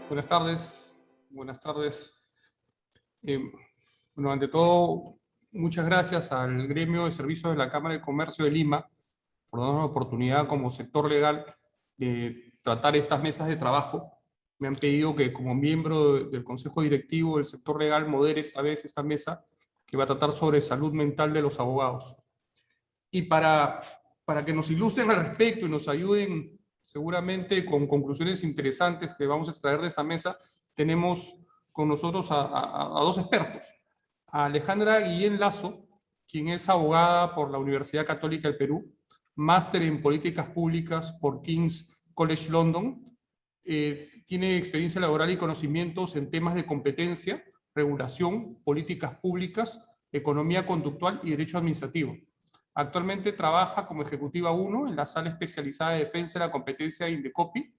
Buenas tardes. Buenas tardes. Eh, bueno, ante todo, muchas gracias al Gremio de Servicios de la Cámara de Comercio de Lima por darnos la oportunidad como sector legal de tratar estas mesas de trabajo. Me han pedido que como miembro del Consejo Directivo del sector legal modere esta vez esta mesa que va a tratar sobre salud mental de los abogados. Y para que nos ilustren al respecto y nos ayuden seguramente con conclusiones interesantes que vamos a extraer de esta mesa, tenemos con nosotros a dos expertos. A Alejandra Guillén Lazo, quien es abogada por la Universidad Católica del Perú, máster en Políticas Públicas por King's College London, tiene experiencia laboral y conocimientos en temas de competencia, regulación, políticas públicas, economía conductual y derecho administrativo. Actualmente trabaja como ejecutiva 1 en la Sala Especializada de Defensa de la Competencia de Indecopi.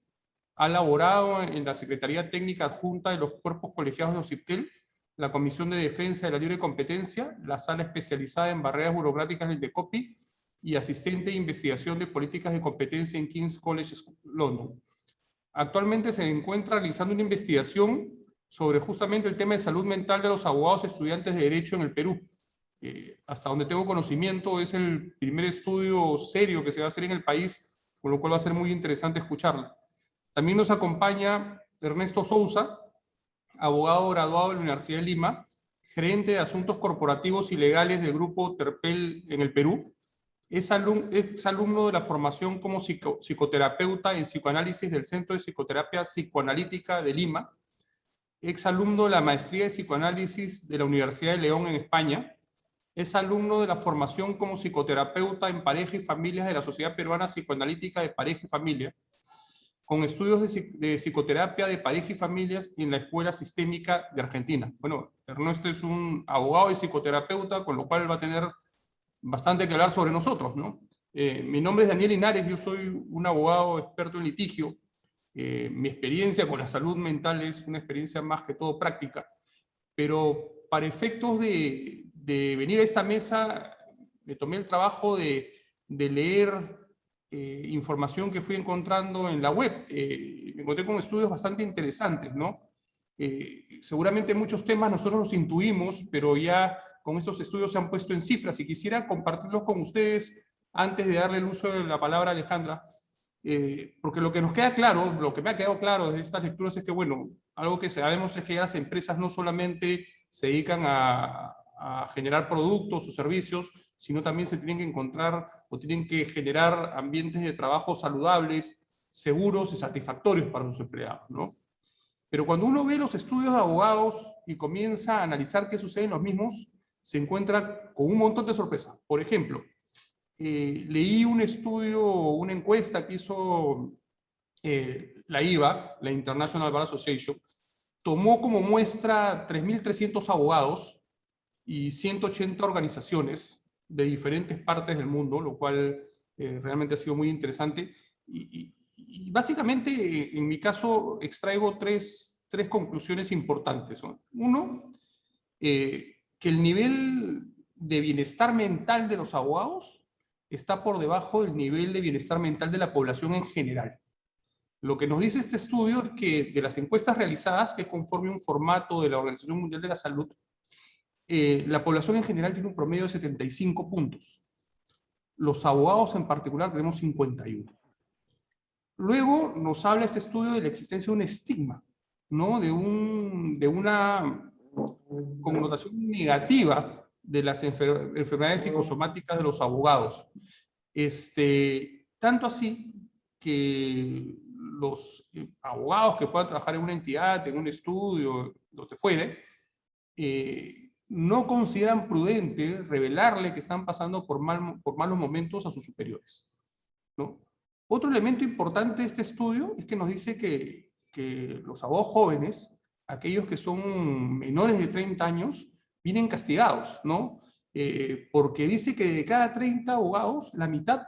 Ha laborado en la Secretaría Técnica Adjunta de los Cuerpos Colegiados de OCIPTEL, la Comisión de Defensa de la Libre Competencia, la Sala Especializada en Barreras Burocráticas de Indecopi y asistente de investigación de políticas de competencia en King's College London. Actualmente se encuentra realizando una investigación sobre justamente el tema de salud mental de los abogados estudiantes de Derecho en el Perú. Hasta donde tengo conocimiento, es el primer estudio serio que se va a hacer en el país, con lo cual va a ser muy interesante escucharla. También nos acompaña Ernesto Sousa, abogado graduado de la Universidad de Lima, gerente de Asuntos Corporativos y Legales del Grupo Terpel en el Perú. Es alumno de la formación como psicoterapeuta en psicoanálisis del Centro de Psicoterapia Psicoanalítica de Lima. Exalumno de la Maestría de Psicoanálisis de la Universidad de León en España. Es alumno de la formación como psicoterapeuta en pareja y familias de la Sociedad Peruana Psicoanalítica de Pareja y Familia, con estudios de psicoterapia de pareja y familias en la Escuela Sistémica de Argentina. Bueno, Ernesto es un abogado y psicoterapeuta, con lo cual va a tener bastante que hablar sobre nosotros, ¿no? Mi nombre es Daniel Linares, yo soy un abogado experto en litigio. Mi experiencia con la salud mental es una experiencia más que todo práctica, pero para efectos de venir a esta mesa, me tomé el trabajo de leer información que fui encontrando en la web. Me encontré con estudios bastante interesantes, ¿no? Seguramente muchos temas nosotros los intuimos, pero ya con estos estudios se han puesto en cifras y quisiera compartirlos con ustedes antes de darle el uso de la palabra a Alejandra, porque lo que nos queda claro, lo que me ha quedado claro de estas lecturas es que, bueno, algo que sabemos es que las empresas no solamente se dedican a generar productos o servicios, sino también se tienen que encontrar o tienen que generar ambientes de trabajo saludables, seguros y satisfactorios para sus empleados, ¿no? Pero cuando uno ve los estudios de abogados y comienza a analizar qué sucede en los mismos, se encuentra con un montón de sorpresas. Por ejemplo, leí un estudio, una encuesta que hizo la IVA, la International Bar Association, tomó como muestra 3.300 abogados y 180 organizaciones de diferentes partes del mundo, lo cual realmente ha sido muy interesante. Y básicamente, en mi caso, extraigo tres conclusiones importantes, ¿no? Uno, que el nivel de bienestar mental de los abogados está por debajo del nivel de bienestar mental de la población en general. Lo que nos dice este estudio es que de las encuestas realizadas, que es conforme un formato de la Organización Mundial de la Salud, la población en general tiene un promedio de 75 puntos. Los abogados en particular tenemos 51. Luego nos habla este estudio de la existencia de un estigma, ¿no? De una connotación negativa de las enfermedades psicosomáticas de los abogados. Tanto así que los abogados que puedan trabajar en una entidad, en un estudio, lo que fuere, no consideran prudente revelarle que están pasando por malos momentos a sus superiores, ¿no? Otro elemento importante de este estudio es que nos dice que los abogados jóvenes, aquellos que son menores de 30 años, vienen castigados, ¿no? Porque dice que de cada 30 abogados, la mitad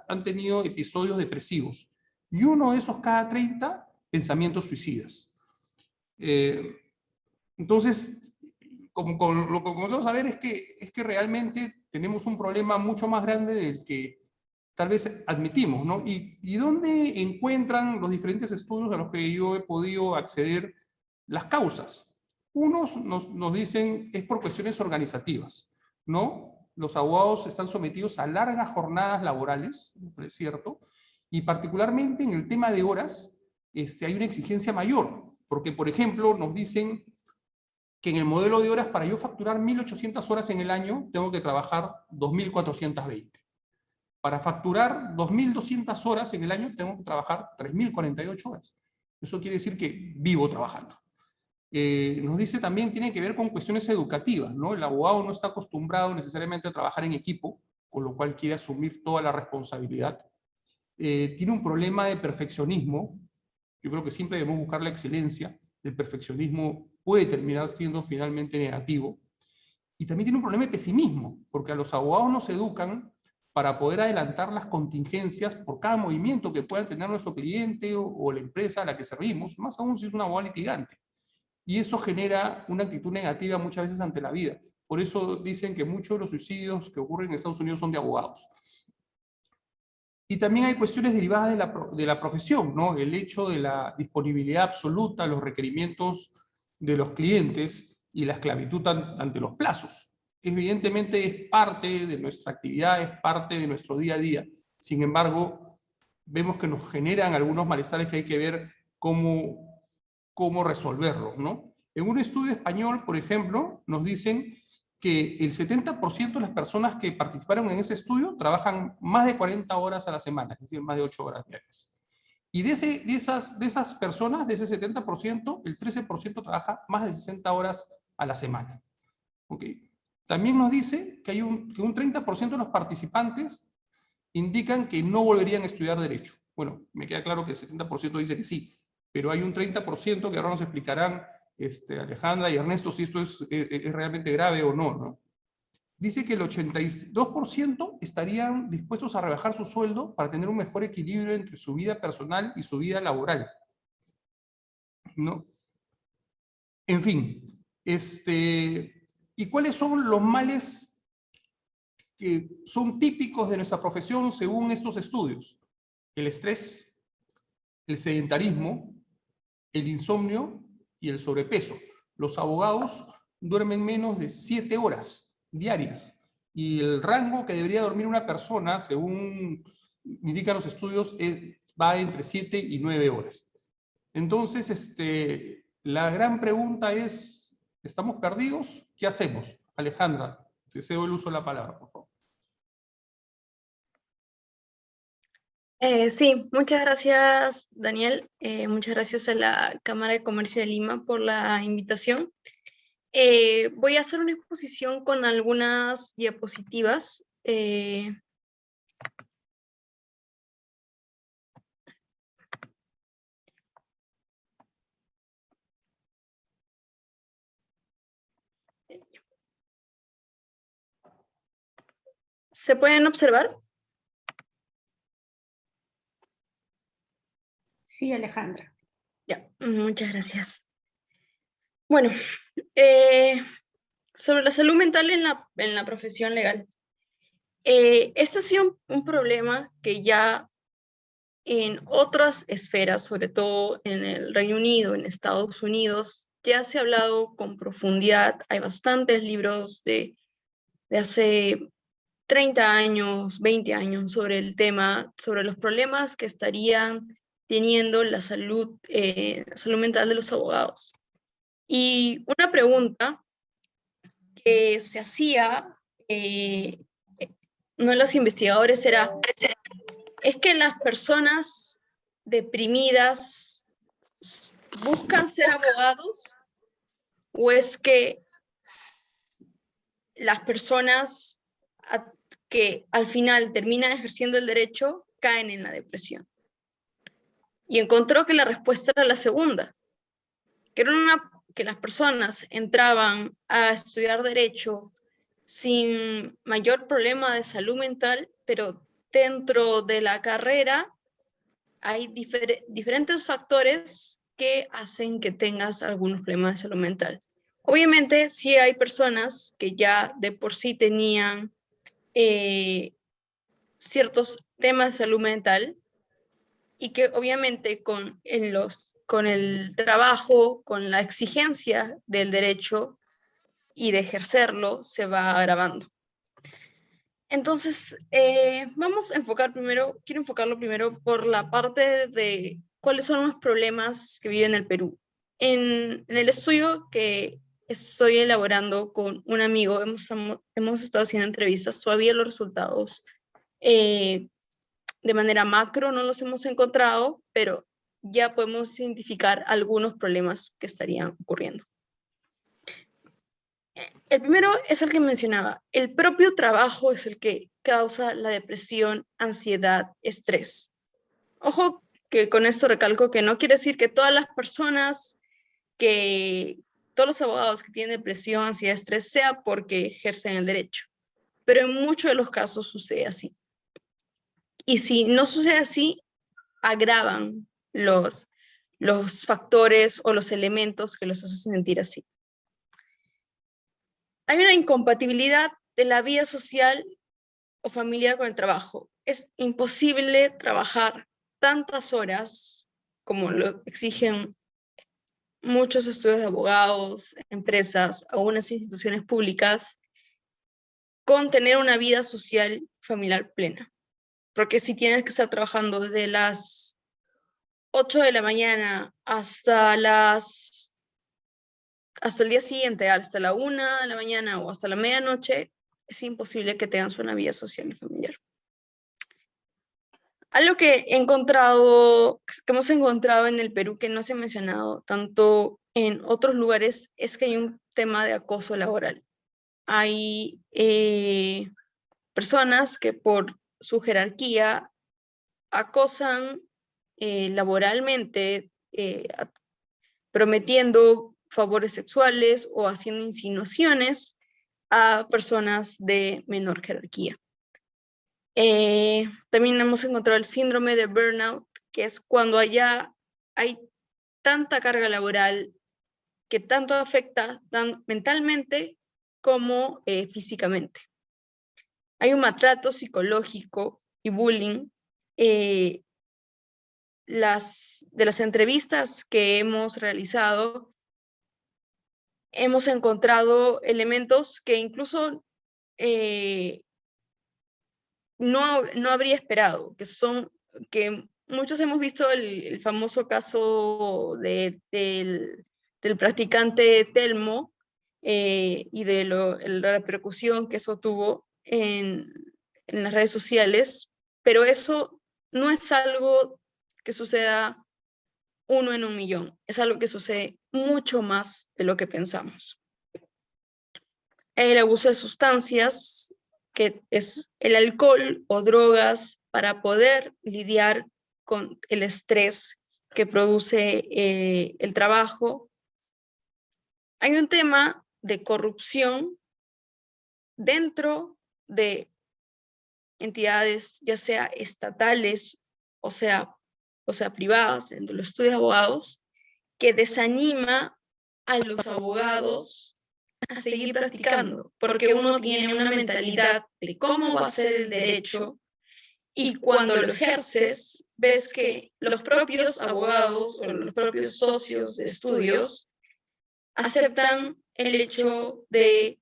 han tenido episodios depresivos. Y uno de esos cada 30, pensamientos suicidas. Entonces, lo que comenzamos a ver es que realmente tenemos un problema mucho más grande del que tal vez admitimos, ¿no? ¿Y dónde encuentran los diferentes estudios a los que yo he podido acceder las causas? Unos nos dicen es por cuestiones organizativas, ¿no? Los abogados están sometidos a largas jornadas laborales, es cierto, y particularmente en el tema de horas hay una exigencia mayor, porque, por ejemplo, nos dicen que en el modelo de horas, para yo facturar 1.800 horas en el año, tengo que trabajar 2.420. Para facturar 2.200 horas en el año, tengo que trabajar 3.048 horas. Eso quiere decir que vivo trabajando. Nos dice también, tiene que ver con cuestiones educativas, ¿no? El abogado no está acostumbrado necesariamente a trabajar en equipo, con lo cual quiere asumir toda la responsabilidad. Tiene un problema de perfeccionismo. Yo creo que siempre debemos buscar la excelencia. El perfeccionismo puede terminar siendo finalmente negativo. Y también tiene un problema de pesimismo, porque a los abogados nos educan para poder adelantar las contingencias por cada movimiento que pueda tener nuestro cliente o la empresa a la que servimos, más aún si es un abogado litigante. Y eso genera una actitud negativa muchas veces ante la vida. Por eso dicen que muchos de los suicidios que ocurren en Estados Unidos son de abogados. Y también hay cuestiones derivadas de la profesión, ¿no? El hecho de la disponibilidad absoluta, los requerimientos de los clientes y la esclavitud ante los plazos. Evidentemente es parte de nuestra actividad, es parte de nuestro día a día. Sin embargo, vemos que nos generan algunos malestares que hay que ver cómo resolverlos, ¿no? En un estudio español, por ejemplo, nos dicen que el 70% de las personas que participaron en ese estudio trabajan más de 40 horas a la semana, es decir, más de 8 horas diarias. Y de esas personas, de ese 70%, el 13% trabaja más de 60 horas a la semana. ¿Okay? También nos dice que un 30% de los participantes indican que no volverían a estudiar Derecho. Bueno, me queda claro que el 70% dice que sí, pero hay un 30% que ahora nos explicarán Alejandra y Ernesto si esto es realmente grave o no, ¿no? Dice que el 82% estarían dispuestos a rebajar su sueldo para tener un mejor equilibrio entre su vida personal y su vida laboral, ¿no? En fin, ¿y cuáles son los males que son típicos de nuestra profesión según estos estudios? El estrés, el sedentarismo, el insomnio y el sobrepeso. Los abogados duermen menos de 7 horas diarias y el rango que debería dormir una persona, según indican los estudios, va entre 7 y 9 horas. Entonces, la gran pregunta es, ¿estamos perdidos? ¿Qué hacemos? Alejandra, te cedo el uso de la palabra, por favor. Sí, muchas gracias, Daniel. Muchas gracias a la Cámara de Comercio de Lima por la invitación. Voy a hacer una exposición con algunas diapositivas. ¿Se pueden observar? Sí, Alejandra. Ya, muchas gracias. Bueno, sobre la salud mental en la profesión legal. Este ha sido un problema que ya en otras esferas, sobre todo en el Reino Unido, en Estados Unidos, ya se ha hablado con profundidad. Hay bastantes libros de hace 30 años, 20 años sobre el tema, sobre los problemas que estarían teniendo la salud mental de los abogados. Y una pregunta que se hacía uno de los investigadores era, ¿es que las personas deprimidas buscan ser abogados o es que las personas que al final terminan ejerciendo el derecho caen en la depresión? Y encontró que la respuesta era la segunda, que las personas entraban a estudiar derecho sin mayor problema de salud mental, pero dentro de la carrera hay diferentes factores que hacen que tengas algunos problemas de salud mental. Obviamente, sí hay personas que ya de por sí tenían ciertos temas de salud mental y que obviamente con el trabajo, con la exigencia del derecho y de ejercerlo, se va agravando. Entonces, quiero enfocarlo primero por la parte de cuáles son los problemas que vive en el Perú. En el estudio que estoy elaborando con un amigo, hemos estado haciendo entrevistas, todavía los resultados de manera macro no los hemos encontrado, pero ya podemos identificar algunos problemas que estarían ocurriendo. El primero es el que mencionaba. El propio trabajo es el que causa la depresión, ansiedad, estrés. Ojo que con esto recalco que no quiere decir que todas las personas, todos los abogados que tienen depresión, ansiedad, estrés, sea porque ejercen el derecho. Pero en muchos de los casos sucede así. Y si no sucede así, agravan los factores o los elementos que los hacen sentir así. Hay una incompatibilidad de la vida social o familiar con el trabajo. Es imposible trabajar tantas horas como lo exigen muchos estudios de abogados, empresas, algunas instituciones públicas, con tener una vida social familiar plena. Porque si tienes que estar trabajando desde las 8 de la mañana hasta el día siguiente, hasta la 1 de la mañana o hasta la medianoche, es imposible que tengas una vida social y familiar. Algo que hemos encontrado en el Perú que no se ha mencionado tanto en otros lugares es que hay un tema de acoso laboral. Hay personas que por su jerarquía acosan laboralmente, prometiendo favores sexuales o haciendo insinuaciones a personas de menor jerarquía. También hemos encontrado el síndrome de burnout, que es cuando hay tanta carga laboral que tanto afecta mentalmente como físicamente. Hay un maltrato psicológico y bullying. De las entrevistas que hemos realizado, hemos encontrado elementos que incluso no habría esperado, que muchos hemos visto el famoso caso del practicante Telmo y de la repercusión que eso tuvo en las redes sociales, pero eso no es algo que suceda 1 en 1.000.000, es algo que sucede mucho más de lo que pensamos. El abuso de sustancias, que es el alcohol o drogas, para poder lidiar con el estrés que produce el trabajo. Hay un tema de corrupción dentro de entidades, ya sea estatales o sea privadas, dentro de los estudios de abogados, que desanima a los abogados a seguir practicando, porque uno tiene una mentalidad de cómo va a ser el derecho, y cuando lo ejerces, ves que los propios abogados o los propios socios de estudios aceptan el hecho de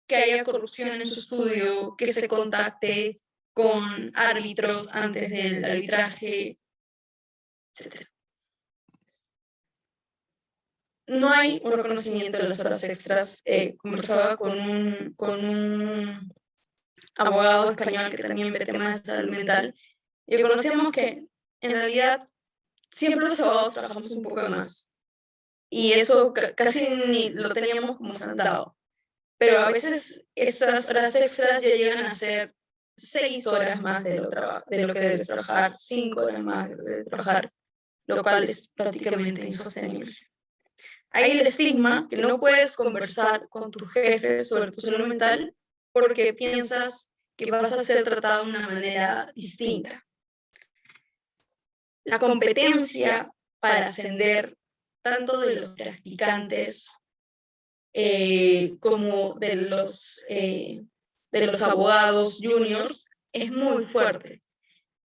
que haya corrupción en su estudio, que se contacte con árbitros antes del arbitraje, etc. No hay un reconocimiento de las horas extras. Conversaba con un abogado español que también ve temas de salud mental, y conocemos que en realidad siempre los abogados trabajamos un poco más, y eso casi ni lo teníamos como sentado, pero a veces esas horas extras ya llegan a ser 6 horas más de lo que debes trabajar, 5 horas más de lo que debes trabajar, lo cual es prácticamente insostenible. Hay el estigma que no puedes conversar con tu jefe sobre tu salud mental porque piensas que vas a ser tratado de una manera distinta. La competencia para ascender, tanto de los practicantes como de los abogados juniors, es muy fuerte.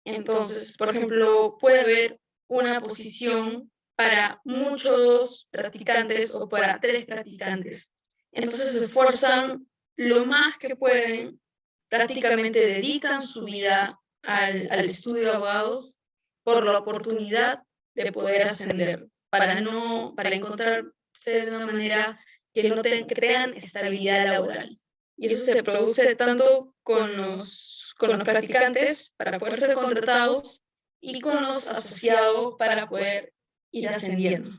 Entonces, por ejemplo, puede haber una posición para muchos practicantes o para 3 practicantes. Entonces se esfuerzan lo más que pueden, prácticamente dedican su vida al estudio de abogados por la oportunidad de poder ascender, para encontrarse de una manera que que tengan estabilidad laboral. Y eso se produce tanto con los practicantes para poder ser contratados y con los asociados para poder ir ascendiendo.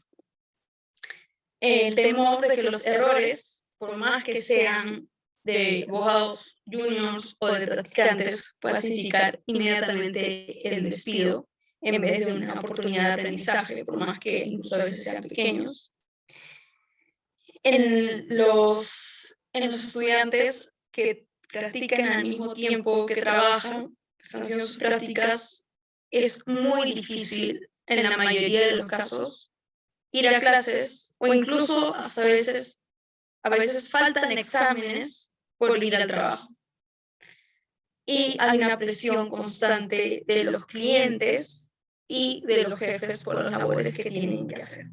El temor de que los errores, por más que sean de abogados juniors o de practicantes, pueda significar inmediatamente el despido en vez de una oportunidad de aprendizaje, por más que incluso a veces sean pequeños. En los estudiantes que practican al mismo tiempo que trabajan, que están haciendo sus prácticas, es muy difícil en la mayoría de los casos ir a clases o incluso hasta a veces faltan exámenes por ir al trabajo. Y hay una presión constante de los clientes y de los jefes por las labores que tienen que hacer.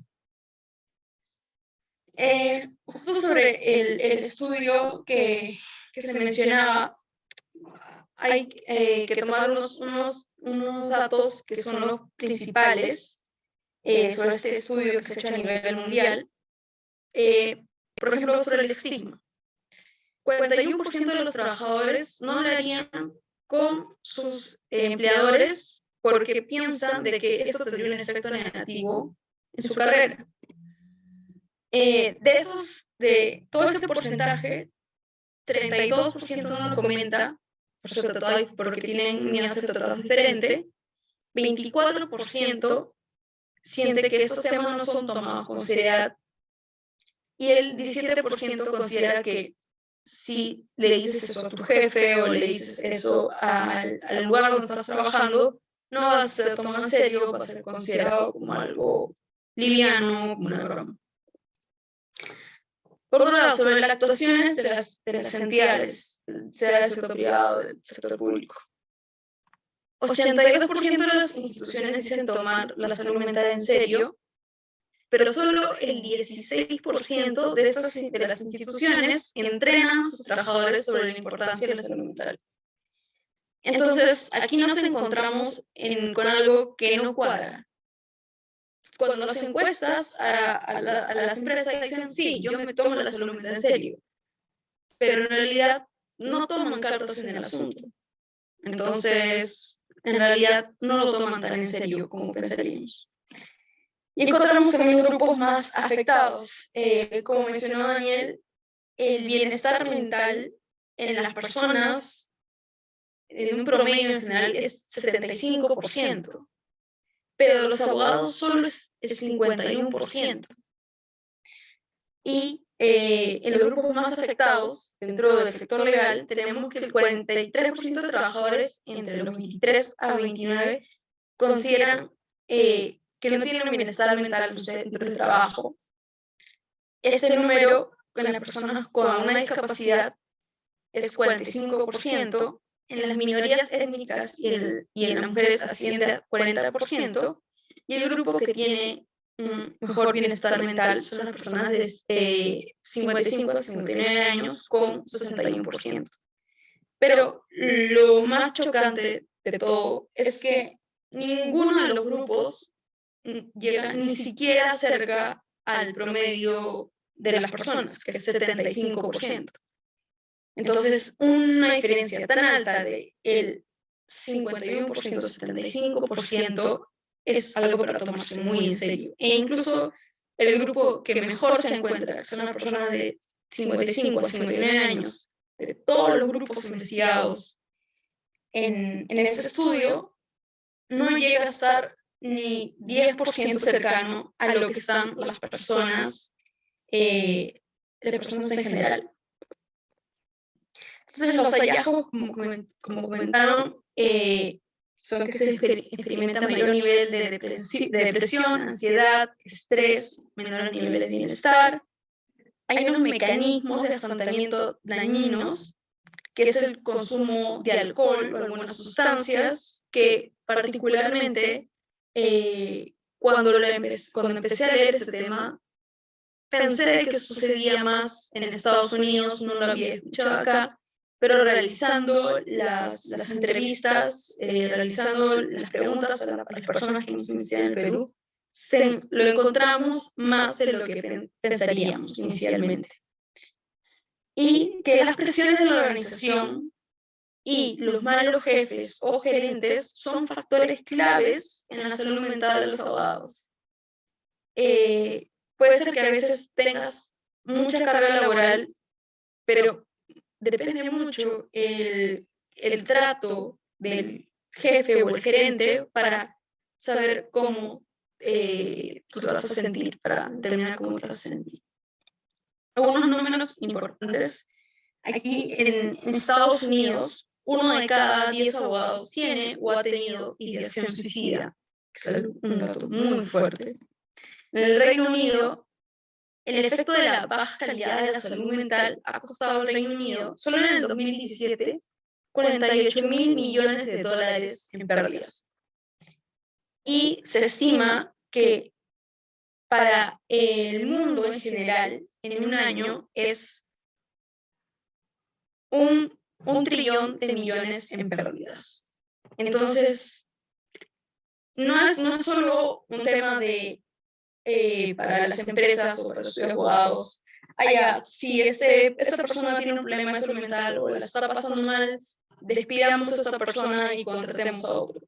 Justo sobre el estudio que se mencionaba, hay que tomar unos datos que son los principales sobre este estudio que se ha hecho a nivel mundial. Por ejemplo, sobre el estigma. 41% de los trabajadores no lo harían con sus empleadores porque piensan de que eso tendría un efecto negativo en su carrera. De todo ese porcentaje, 32% no lo comenta porque tienen miedo a ser tratados diferente, 24% siente que esos temas no son tomados con seriedad y el 17% considera que si le dices eso a tu jefe o le dices eso al lugar donde estás trabajando, no va a ser tomado en serio, va a ser considerado como algo liviano, como una broma. Por otro lado, sobre las actuaciones de las entidades, sea del sector privado o del sector público. 82% de las instituciones dicen tomar la salud mental en serio, pero solo el 16% de las instituciones entrenan a sus trabajadores sobre la importancia de la salud mental. Entonces, aquí nos encontramos con algo que no cuadra. Cuando las encuestas a las empresas dicen, sí, yo me tomo la salud mental en serio, pero en realidad no toman cartas en el asunto. Entonces, en realidad no lo toman tan en serio como pensaríamos. Y encontramos también grupos más afectados. Como mencionó Daniel, el bienestar mental en las personas, en un promedio en general, es 75%, pero de los abogados solo es el 51%. Y en los grupos más afectados, dentro del sector legal, tenemos que el 43% de trabajadores entre los 23 a 29 consideran que no tienen bienestar mental en su centro de trabajo. Este número en las personas con una discapacidad es 45%, en las minorías étnicas y en las mujeres asciende a 40%, y el grupo que tiene mejor bienestar mental son las personas de 55 a 59 años con 61%. Pero lo más chocante de todo es que ninguno de los grupos llega ni siquiera cerca al promedio de las personas, que es 75%. Entonces, una diferencia tan alta de el 51% 75% es algo para tomarse muy en serio. E incluso el grupo que mejor se encuentra, que son las personas de 55 a 59 años, de todos los grupos investigados en este estudio, no llega a estar ni 10% cercano a lo que están las personas en general. Entonces, los hallazgos, como comentaron, son que se experimenta mayor nivel de depresión, ansiedad, estrés, menor nivel de bienestar. Hay unos mecanismos de afrontamiento dañinos que es el consumo de alcohol o algunas sustancias, que particularmente cuando empecé a leer ese tema, pensé que sucedía más en Estados Unidos, no lo había escuchado acá, pero realizando las entrevistas, realizando las preguntas a las personas que nos inician en el Perú, lo encontramos más de lo que pensaríamos inicialmente. Y que las presiones de la organización y los malos jefes o gerentes son factores claves en la salud mental de los abogados. Puede ser que a veces tengas mucha carga laboral, pero depende mucho el trato del jefe o el gerente para saber cómo tú te vas a sentir, para determinar cómo te vas a sentir. Algunos números importantes. Aquí en Estados Unidos, 1 de cada 10 abogados tiene o ha tenido ideación suicida, que es un dato muy fuerte. En el Reino Unido, el efecto de la baja calidad de la salud mental ha costado al Reino Unido, solo en el 2017, 48.000 millones de dólares en pérdidas. Y se estima que para el mundo en general, en un año, es un trillón de millones en pérdidas. Entonces, no es solo un tema de para las empresas o para los abogados, si esta persona tiene un problema de salud mental o la está pasando mal, despidamos a esta persona y contratemos a otro,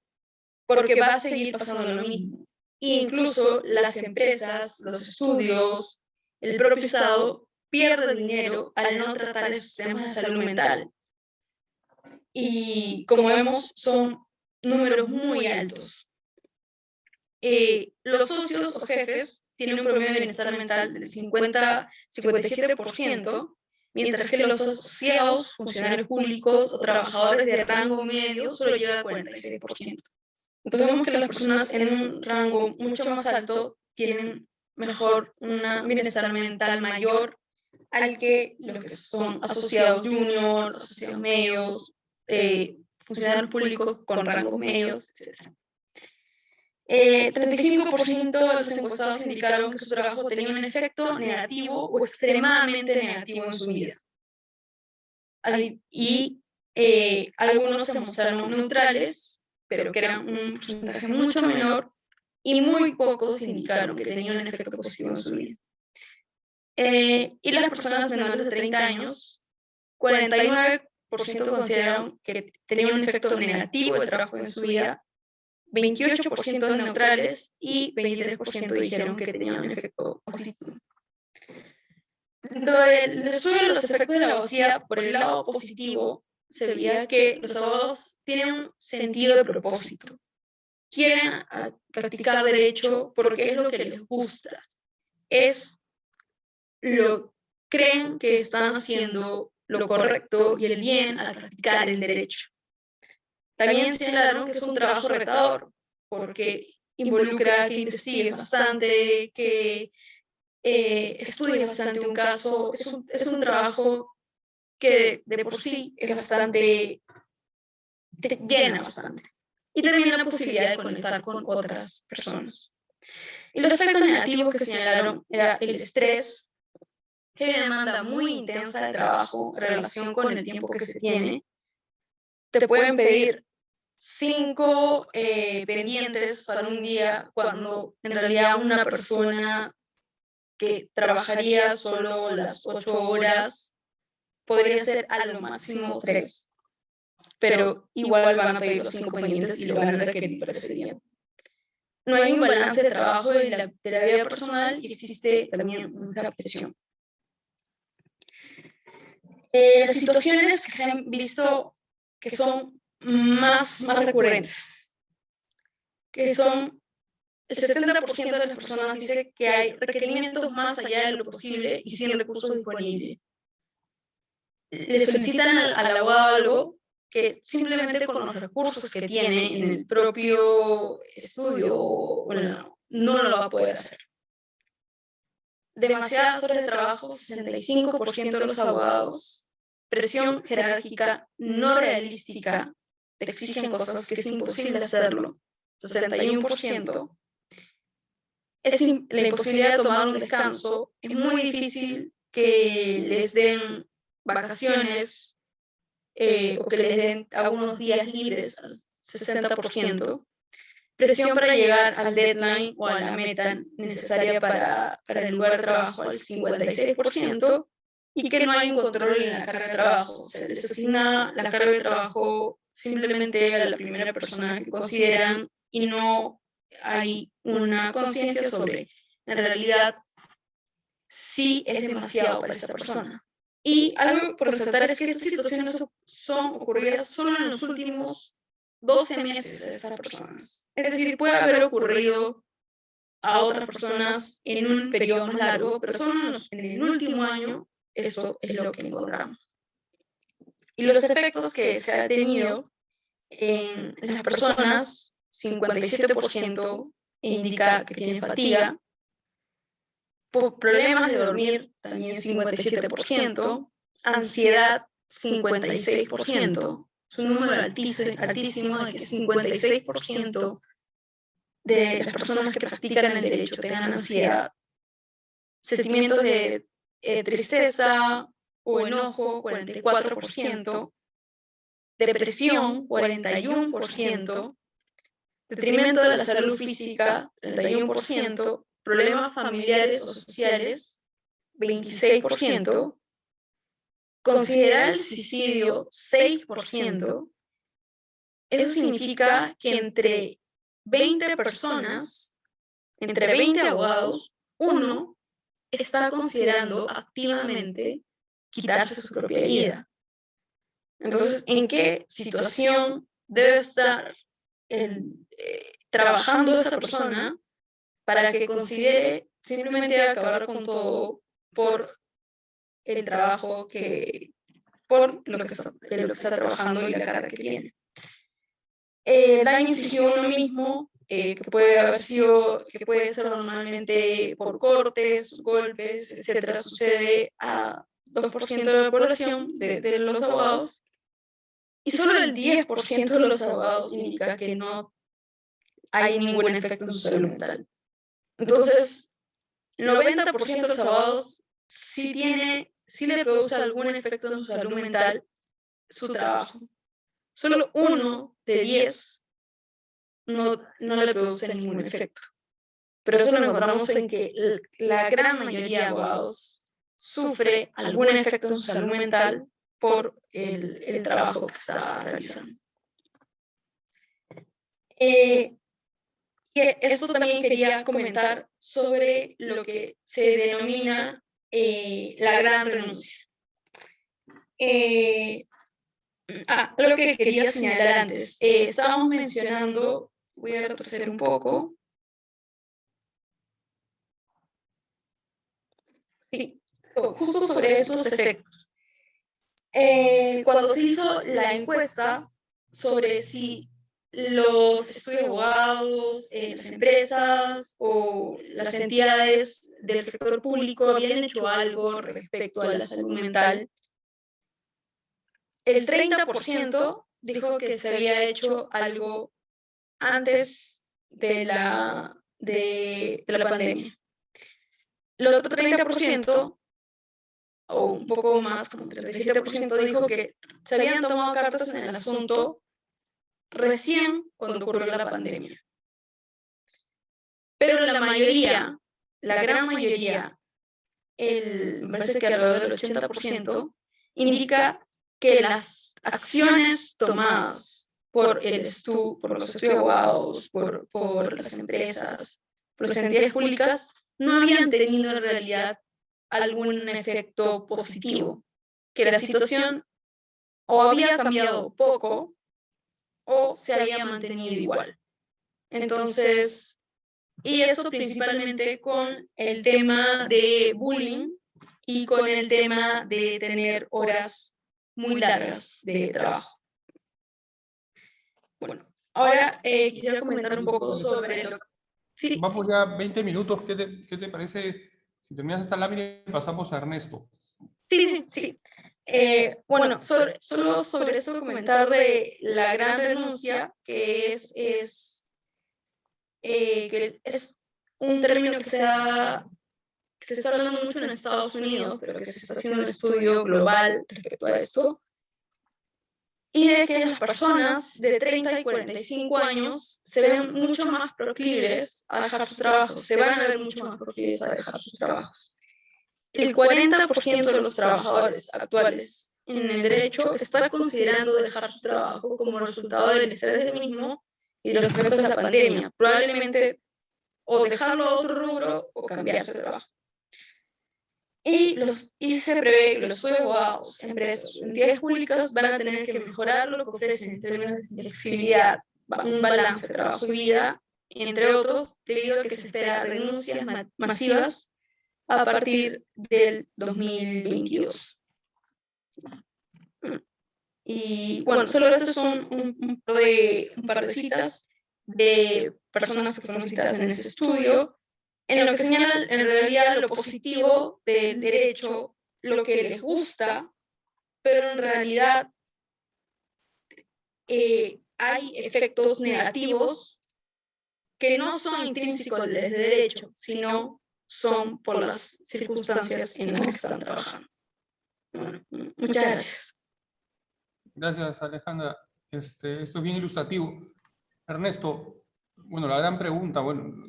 porque va a seguir pasando lo mismo. E incluso las empresas, los estudios, el propio Estado pierde dinero al no tratar esos temas de salud mental. Y como vemos, son números muy altos. Los socios o jefes tienen un promedio de bienestar mental del 57%, mientras que los asociados, funcionarios públicos o trabajadores de rango medio solo llegan al 46%. Entonces vemos que las personas en un rango mucho más alto tienen un bienestar mental mayor al que los que son asociados junior, asociados medios, funcionarios públicos con rangos medios, etc. 35% de los encuestados indicaron que su trabajo tenía un efecto negativo o extremadamente negativo en su vida. Y algunos se mostraron neutrales, pero que eran un porcentaje mucho menor, y muy pocos indicaron que tenían un efecto positivo en su vida. Y las personas menores de 30 años, 49% consideraron que tenía un efecto negativo el trabajo en su vida, 28% neutrales y 23% dijeron que tenía un efecto positivo. Dentro del estudio de los efectos de la abogacía, por el lado positivo, se veía que los abogados tienen un sentido de propósito. Quieren practicar derecho porque es lo que les gusta. Creen que están haciendo lo correcto y el bien al practicar el derecho. También señalaron que es un trabajo retador, porque involucra que investigues bastante, que estudies bastante un caso. Es un trabajo que de por sí es bastante, te llena bastante. Y también la posibilidad de conectar con otras personas. Y los efectos negativos que señalaron era el estrés, que hay una demanda muy intensa de trabajo en relación con el tiempo que se tiene. Te pueden pedir 5 pendientes para un día, cuando en realidad una persona que trabajaría solo las 8 horas podría hacer a lo máximo 3. Pero igual van a pedir los 5 pendientes y lo van a requerir para ese día. No hay un balance de trabajo de la vida personal y existe también mucha presión. Las situaciones que se han visto que son más recurrentes, que son el 70% de las personas dice que hay requerimientos más allá de lo posible y sin recursos disponibles. Le solicitan al abogado algo que simplemente con los recursos que tiene en el propio estudio no lo va a poder hacer. Demasiadas horas de trabajo, 65% de los abogados presión jerárquica no realística, te exigen cosas que es imposible hacerlo, 61%. La imposibilidad de tomar un descanso, es muy difícil que les den vacaciones o que les den algunos días libres, al 60%. Presión para llegar al deadline o a la meta necesaria para el lugar de trabajo al 56%, y que no hay un control en la carga de trabajo. Se les asigna la carga de trabajo simplemente a la primera persona que consideran y no hay una conciencia sobre, en realidad, si es demasiado para esa persona. Y algo por resaltar es que estas situaciones son ocurridas solo en los últimos 12 meses de esas personas. Es decir, puede haber ocurrido a otras personas en un periodo más largo, pero solo en el último año eso es lo que encontramos. Y los efectos que se ha tenido en las personas, 57% indica que tienen fatiga, problemas de dormir, también 57%, ansiedad, 56%, es un número altísimo de que 56% de las personas que practican el derecho tengan ansiedad, sentimientos de tristeza o enojo, 44%, depresión, 41%, detrimento de la salud física, 31%, problemas familiares o sociales, 26%, considerar el suicidio, 6%. Eso significa que entre 20 personas, entre 20 abogados, uno está considerando activamente quitarse su propia vida. Entonces, ¿en qué situación debe estar trabajando esa persona para que considere simplemente acabar con todo por el trabajo por lo que está trabajando y la carga que tiene? El daño infligido a uno mismo, que puede ser normalmente por cortes, golpes, etcétera, sucede a 2% de la población de los abogados, y solo el 10% de los abogados indica que no hay ningún efecto en su salud mental. Entonces, el 90% de los abogados sí le produce algún efecto en su salud mental su trabajo. Solo 1 de 10 no le produce ningún efecto. Pero eso lo encontramos en que la gran mayoría de abogados sufre algún efecto en su salud mental por el trabajo que está realizando. Y esto también quería comentar sobre lo que se denomina la gran renuncia. Lo que quería señalar antes. Estábamos mencionando, voy a retroceder un poco. Sí, justo sobre estos efectos. Cuando se hizo la encuesta sobre si los estudios de abogados, las empresas o las entidades del sector público habían hecho algo respecto a la salud mental, el 30% dijo que se había hecho algo antes de la pandemia. El otro 30%, o un poco más, como 37%, dijo que se habían tomado cartas en el asunto recién cuando ocurrió la pandemia. Pero la mayoría, la gran mayoría, me parece que alrededor del 80%, indica que las acciones tomadas por los estudios de abogados, por las empresas, por las entidades públicas, no habían tenido en realidad algún efecto positivo, que la situación o había cambiado poco o se había mantenido igual. Entonces, y eso principalmente con el tema de bullying y con el tema de tener horas muy largas de trabajo. Bueno, ahora quisiera comentar un poco sobre lo que... Sí. Vamos ya 20 minutos. ¿Qué te parece? Si terminas esta lámina, pasamos a Ernesto. Sí. Bueno, solo sobre esto comentar de la gran renuncia, que es un término que se está hablando mucho en Estados Unidos, pero que se está haciendo un estudio global respecto a esto, y de que las personas de 30 y 45 años se ven mucho más proclives a dejar sus trabajos, se van a ver mucho más proclives a dejar sus trabajos. El 40% de los trabajadores actuales en el derecho está considerando dejar su trabajo como resultado del estrés del mismo y de los efectos de la pandemia. Probablemente o dejarlo a otro rubro o cambiarse de trabajo. Y se prevé que los abogados, empresas o entidades públicas van a tener que mejorar lo que ofrecen en términos de flexibilidad, un balance de trabajo y vida, entre otros, debido a que se espera renuncias masivas a partir del 2022. Y bueno, solo estos son un par de citas de personas que fueron citadas en ese estudio, en lo que señalan en realidad lo positivo del derecho, lo que les gusta, pero en realidad hay efectos negativos que no son intrínsecos del derecho, sino son por las circunstancias en las que están trabajando. Bueno, muchas gracias. Gracias, Alejandra. Esto es bien ilustrativo. Ernesto, bueno, la gran pregunta, bueno,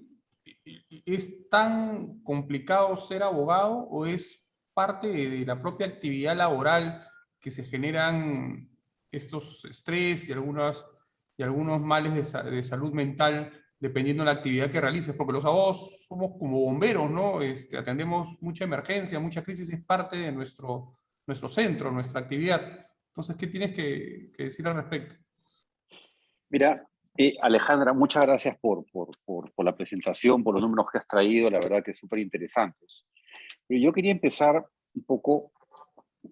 ¿es tan complicado ser abogado o es parte de la propia actividad laboral que se generan estos estrés y algunos males de salud mental dependiendo de la actividad que realices? Porque los abogados somos como bomberos, ¿no? Atendemos mucha emergencia, mucha crisis, es parte de nuestro centro, nuestra actividad. Entonces, ¿qué tienes que decir al respecto? Mira, Alejandra, muchas gracias por la presentación, por los números que has traído, la verdad que es súper interesantes. Pero yo quería empezar un poco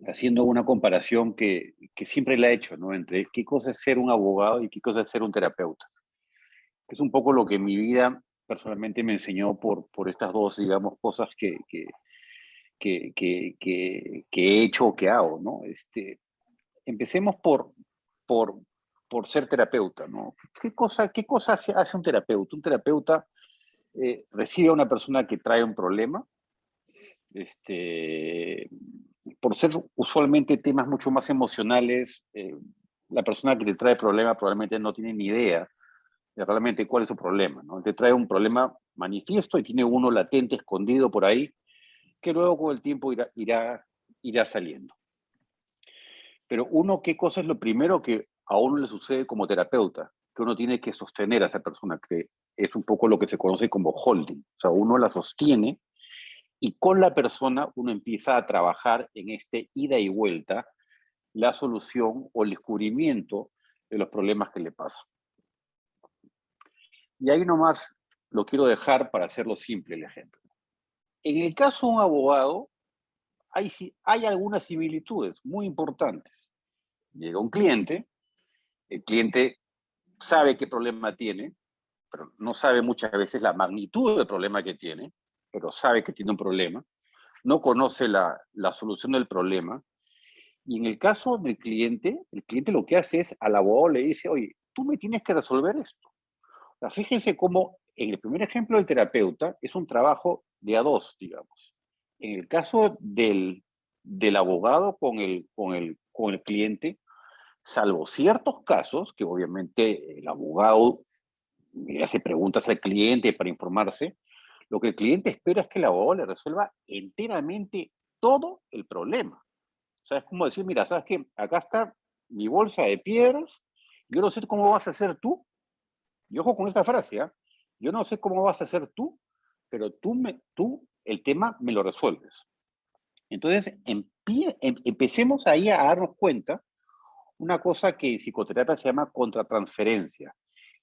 haciendo una comparación que siempre la he hecho, ¿no? Entre qué cosa es ser un abogado y qué cosa es ser un terapeuta. Es un poco lo que mi vida personalmente me enseñó por estas dos, digamos, cosas que he hecho o que hago, ¿no? Empecemos por ser terapeuta, ¿no? ¿Qué cosa hace un terapeuta? Un terapeuta recibe a una persona que trae un problema, por ser usualmente temas mucho más emocionales, la persona que te trae el problema probablemente no tiene ni idea de realmente cuál es su problema, ¿no? Te trae un problema manifiesto y tiene uno latente, escondido por ahí, que luego con el tiempo irá saliendo. Pero ¿qué cosa es lo primero que a uno le sucede como terapeuta? Que uno tiene que sostener a esa persona, que es un poco lo que se conoce como holding. O sea, uno la sostiene y con la persona uno empieza a trabajar en ida y vuelta la solución o el descubrimiento de los problemas que le pasan. Y ahí nomás lo quiero dejar para hacerlo simple el ejemplo. En el caso de un abogado, hay algunas similitudes muy importantes. Llega un cliente, el cliente sabe qué problema tiene, pero no sabe muchas veces la magnitud del problema que tiene, pero sabe que tiene un problema, no conoce la solución del problema, y en el caso del cliente, el cliente lo que hace es al abogado le dice, oye, tú me tienes que resolver esto. O sea, fíjense cómo en el primer ejemplo del terapeuta es un trabajo de a dos, digamos. En el caso del abogado con el cliente, salvo ciertos casos, que obviamente el abogado hace preguntas al cliente para informarse, lo que el cliente espera es que el abogado le resuelva enteramente todo el problema. O sea, es como decir, mira, ¿sabes qué? Acá está mi bolsa de piedras, yo no sé cómo vas a hacer tú, y ojo con esta frase, ¿eh? Yo no sé cómo vas a hacer tú, pero tú el tema me lo resuelves. Entonces, empecemos ahí a darnos cuenta una cosa que en psicoterapia se llama contratransferencia,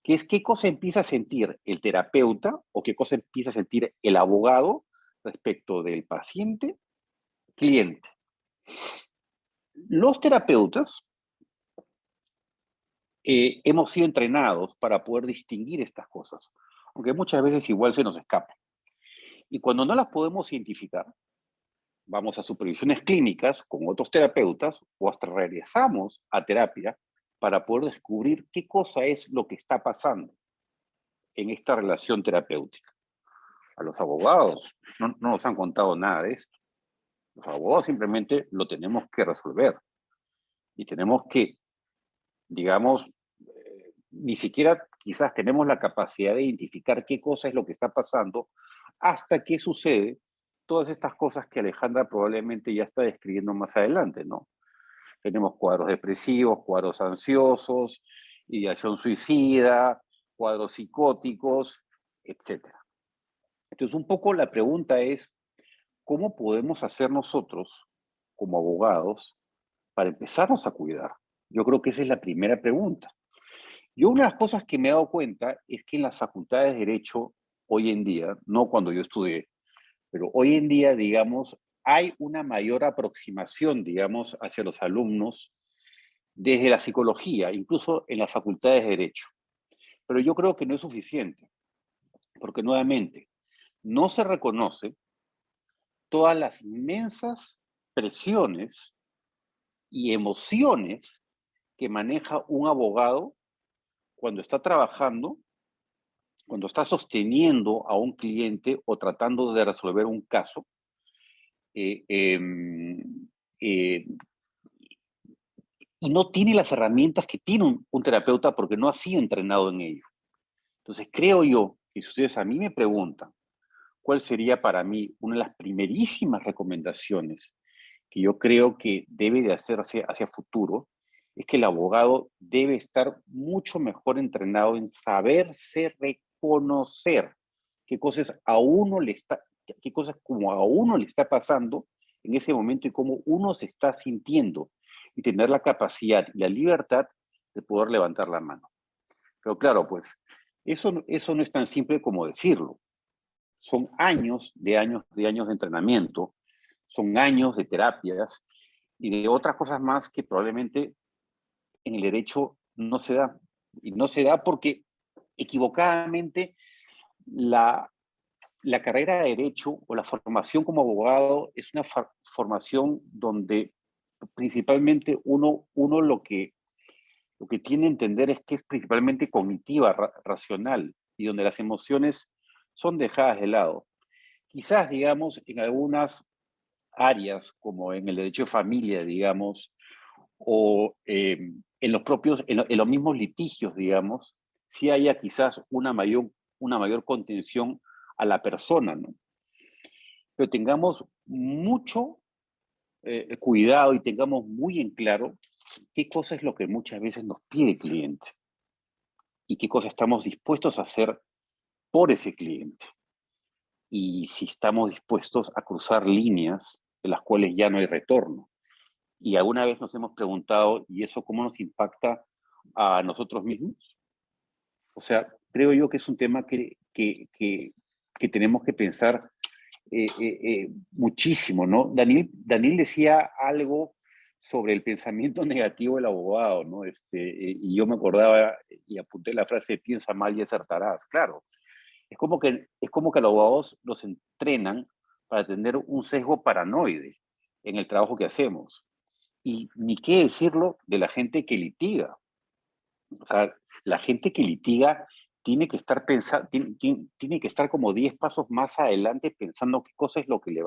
que es qué cosa empieza a sentir el terapeuta o qué cosa empieza a sentir el abogado respecto del paciente cliente. Los terapeutas hemos sido entrenados para poder distinguir estas cosas, aunque muchas veces igual se nos escapan. Y cuando no las podemos identificar, vamos a supervisiones clínicas con otros terapeutas o hasta regresamos a terapia para poder descubrir qué cosa es lo que está pasando en esta relación terapéutica. A los abogados no nos han contado nada de esto. Los abogados simplemente lo tenemos que resolver. Y tenemos que, digamos, ni siquiera quizás tenemos la capacidad de identificar qué cosa es lo que está pasando hasta que sucede todas estas cosas que Alejandra probablemente ya está describiendo más adelante, ¿no? Tenemos cuadros depresivos, cuadros ansiosos, ideación suicida, cuadros psicóticos, etc. Entonces, un poco la pregunta es, ¿cómo podemos hacer nosotros, como abogados, para empezarnos a cuidar? Yo creo que esa es la primera pregunta. Yo una de las cosas que me he dado cuenta es que en las facultades de Derecho, hoy en día, no cuando yo estudié, pero hoy en día, digamos, hay una mayor aproximación, digamos, hacia los alumnos desde la psicología, incluso en las facultades de Derecho. Pero yo creo que no es suficiente, porque nuevamente, no se reconoce todas las inmensas presiones y emociones que maneja un abogado cuando está trabajando, cuando está sosteniendo a un cliente o tratando de resolver un caso, y no tiene las herramientas que tiene un terapeuta porque no ha sido entrenado en ello. Entonces creo yo que si ustedes a mí me preguntan cuál sería para mí una de las primerísimas recomendaciones que yo creo que debe de hacerse hacia futuro, es que el abogado debe estar mucho mejor entrenado en saberse reconocer qué cosas a uno le está, qué cosas como a uno le está pasando en ese momento y cómo uno se está sintiendo y tener la capacidad y la libertad de poder levantar la mano. Pero claro, pues eso no es tan simple como decirlo. Son años de entrenamiento, son años de terapias y de otras cosas más que probablemente en el derecho no se da. Y no se da porque equivocadamente la carrera de derecho o la formación como abogado es una formación donde principalmente uno lo que tiene que entender es que es principalmente cognitiva, racional, y donde las emociones son dejadas de lado. Quizás, digamos, en algunas áreas, como en el derecho de familia, digamos, o en los mismos litigios, digamos, sí haya quizás una mayor contención a la persona, ¿no? Pero tengamos mucho cuidado y tengamos muy en claro qué cosa es lo que muchas veces nos pide el cliente y qué cosa estamos dispuestos a hacer por ese cliente. Y si estamos dispuestos a cruzar líneas de las cuales ya no hay retorno. Y alguna vez nos hemos preguntado, ¿y eso cómo nos impacta a nosotros mismos? O sea, creo yo que es un tema que tenemos que pensar muchísimo, ¿no? Daniel decía algo sobre el pensamiento negativo del abogado, ¿no? Y yo me acordaba y apunté la frase, piensa mal y acertarás. Claro, es como que los abogados los entrenan para tener un sesgo paranoide en el trabajo que hacemos. Y ni qué decirlo de la gente que litiga. O sea, la gente que litiga tiene que estar tiene que estar como 10 pasos más adelante pensando qué cosa es lo que le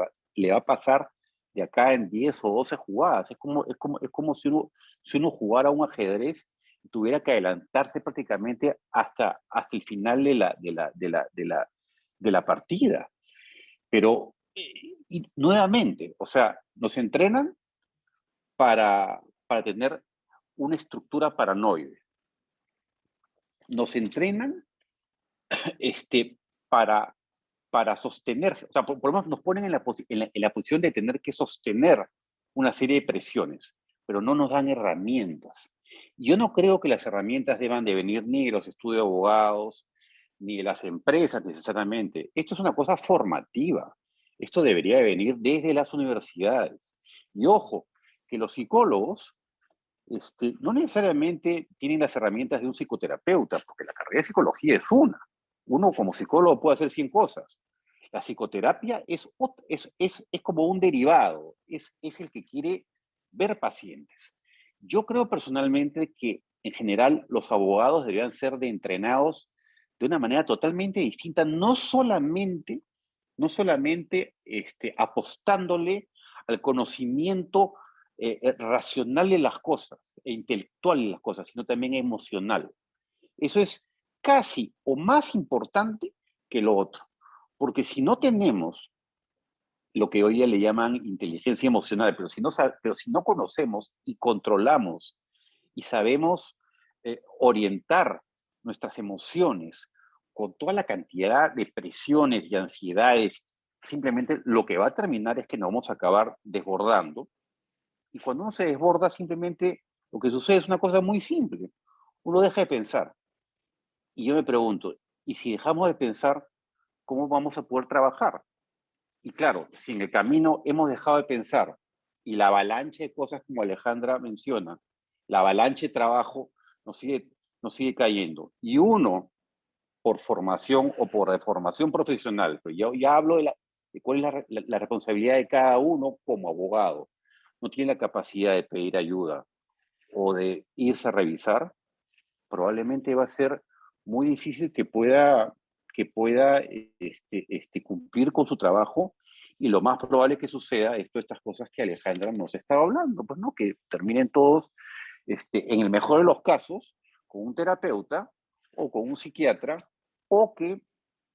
va a pasar de acá en 10 o 12 jugadas. Es como si uno jugara un ajedrez y tuviera que adelantarse prácticamente hasta el final de la partida. Pero, y nuevamente, o sea, nos entrenan para tener una estructura paranoide. Nos entrenan para sostener, o sea, por lo menos nos ponen en la posición de tener que sostener una serie de presiones, pero no nos dan herramientas. Yo no creo que las herramientas deban de venir ni de los estudios de abogados, ni de las empresas necesariamente. Esto es una cosa formativa. Esto debería de venir desde las universidades. Y ojo, que los psicólogos no necesariamente tienen las herramientas de un psicoterapeuta, porque la carrera de psicología es una. Uno como psicólogo puede hacer 100 cosas. La psicoterapia es como un derivado, es el que quiere ver pacientes. Yo creo personalmente que en general los abogados deberían ser entrenados de una manera totalmente distinta, no solamente apostándole al conocimiento racional de las cosas, e intelectual de las cosas, sino también emocional. Eso es casi o más importante que lo otro. Porque si no tenemos lo que hoy día le llaman inteligencia emocional, pero si no conocemos y controlamos y sabemos orientar nuestras emociones con toda la cantidad de presiones y ansiedades, simplemente lo que va a terminar es que nos vamos a acabar desbordando. Y cuando uno se desborda, simplemente lo que sucede es una cosa muy simple. Uno deja de pensar. Y yo me pregunto, ¿y si dejamos de pensar, cómo vamos a poder trabajar? Y claro, si en el camino hemos dejado de pensar y la avalancha de cosas como Alejandra menciona, la avalancha de trabajo nos sigue cayendo. Y uno, por formación o por deformación profesional, pero yo ya hablo de cuál es la responsabilidad de cada uno como abogado, no tiene la capacidad de pedir ayuda o de irse a revisar, probablemente va a ser muy difícil que pueda cumplir con su trabajo, y lo más probable que suceda es todas estas cosas que Alejandra nos estaba hablando, pues, ¿no? Que terminen todos, en el mejor de los casos, con un terapeuta o con un psiquiatra, o que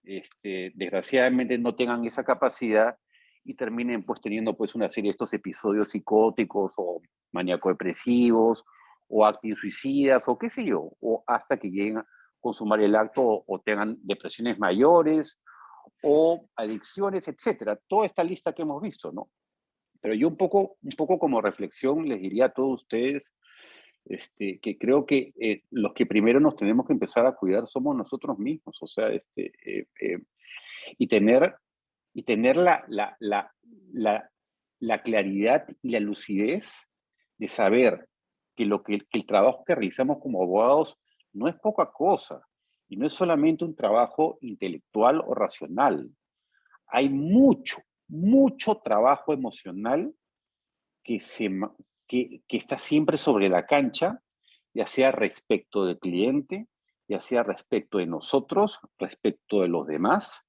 desgraciadamente no tengan esa capacidad y terminen pues teniendo pues una serie de estos episodios psicóticos o maníaco-depresivos o actos suicidas o qué sé yo, o hasta que lleguen a consumar el acto o tengan depresiones mayores o adicciones, etcétera. Toda esta lista que hemos visto, ¿no? Pero yo un poco como reflexión les diría a todos ustedes que creo que los que primero nos tenemos que empezar a cuidar somos nosotros mismos, o sea, y tener la claridad y la lucidez de saber que el trabajo que realizamos como abogados no es poca cosa y no es solamente un trabajo intelectual o racional. Hay mucho trabajo emocional que, que está siempre sobre la cancha, ya sea respecto del cliente, ya sea respecto de nosotros, respecto de los demás.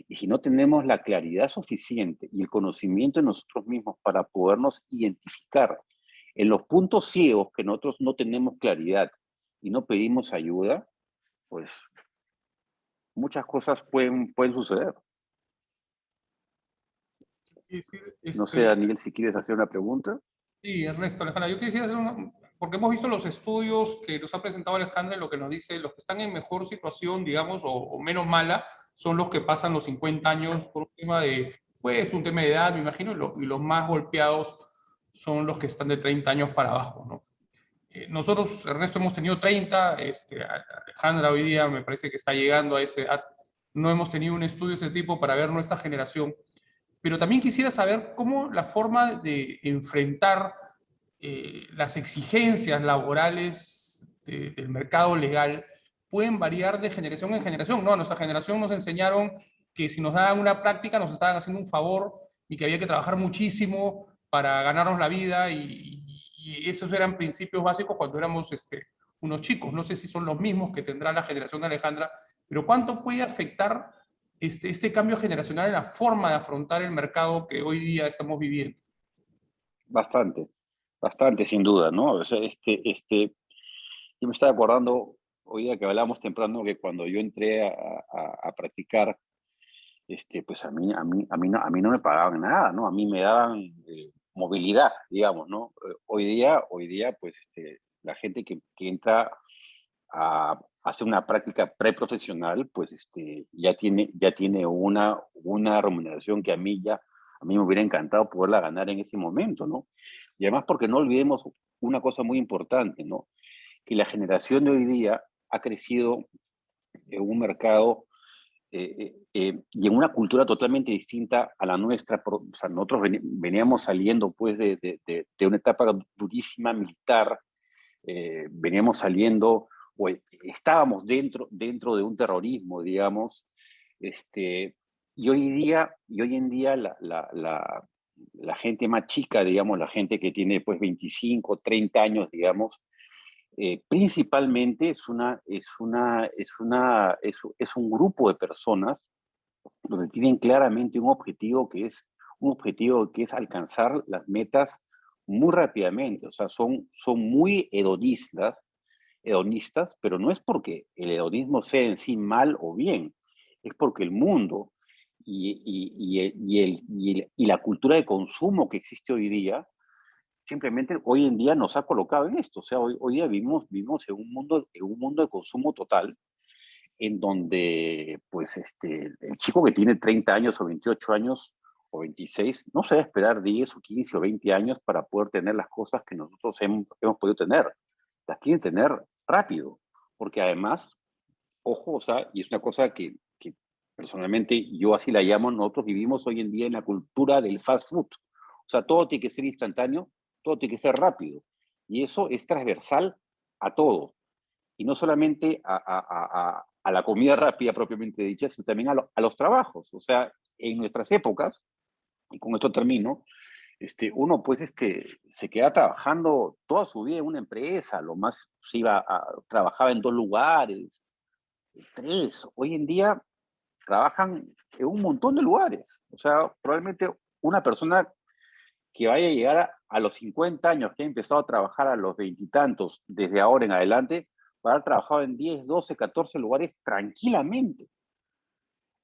Y si no tenemos la claridad suficiente y el conocimiento de nosotros mismos para podernos identificar en los puntos ciegos que nosotros no tenemos claridad y no pedimos ayuda, pues muchas cosas pueden suceder. Es decir, No sé, Daniel, si quieres hacer una pregunta. sí, Ernesto, Alejandra, yo quisiera hacer porque hemos visto los estudios que nos ha presentado Alejandra y lo que nos dice, los que están en mejor situación, digamos, o menos mala, son los que pasan los 50 años por un tema pues, un tema de edad, me imagino, y los más golpeados son los que están de 30 años para abajo, ¿no? Nosotros, Ernesto, hemos tenido 30, Alejandra hoy día me parece que está llegando a esa edad, no hemos tenido un estudio de ese tipo para ver nuestra generación, pero también quisiera saber cómo la forma de enfrentar las exigencias laborales del mercado legal pueden variar de generación en generación, ¿no? A nuestra generación nos enseñaron que si nos daban una práctica nos estaban haciendo un favor y que había que trabajar muchísimo para ganarnos la vida y esos eran principios básicos cuando éramos unos chicos. No sé si son los mismos que tendrá la generación de Alejandra, pero ¿cuánto puede afectar este cambio generacional en la forma de afrontar el mercado que hoy día estamos viviendo? Bastante, bastante, sin duda, ¿no? O sea, yo me estaba acordando hoy día que hablábamos temprano que cuando yo entré a practicar, pues a mí no me pagaban nada, ¿no? A mí me daban movilidad, digamos, ¿no? Hoy día, pues, la gente que entra a hacer una práctica preprofesional, pues, ya tiene una remuneración que a mí me hubiera encantado poderla ganar en ese momento, ¿no? Y además porque no olvidemos una cosa muy importante, ¿no? Que la generación de hoy día ha crecido en un mercado y en una cultura totalmente distinta a la nuestra. O sea, nosotros veníamos saliendo pues de una etapa durísima militar, veníamos saliendo, o estábamos dentro de un terrorismo, digamos, y hoy en día la gente más chica, digamos, la gente que tiene pues 25, 30 años, digamos, principalmente es un grupo de personas donde tienen claramente un objetivo que es alcanzar las metas muy rápidamente. O sea, son muy hedonistas, pero no es porque el hedonismo sea en sí mal o bien, es porque el mundo y la cultura de consumo que existe hoy día, simplemente hoy en día nos ha colocado en esto. O sea, hoy día vivimos en un mundo de consumo total, en donde pues el chico que tiene 30 años o 28 años o 26 no se va a esperar 10 o 15 o 20 años para poder tener las cosas que nosotros hemos podido tener. Las quieren tener rápido, porque además, ojo, o sea, y es una cosa que personalmente yo así la llamo, nosotros vivimos hoy en día en la cultura del fast food. O sea, todo tiene que ser instantáneo, todo tiene que ser rápido. Y eso es transversal a todo. Y no solamente a la comida rápida propiamente dicha, sino también a los trabajos. O sea, en nuestras épocas, y con esto termino, uno pues se queda trabajando toda su vida en una empresa, lo más trabajaba en 2 lugares, 3. Hoy en día trabajan en un montón de lugares. O sea, probablemente una persona que vaya a llegar a los 50 años, que ha empezado a trabajar a los 20 y tantos, desde ahora en adelante, va a haber trabajado en 10, 12, 14 lugares tranquilamente.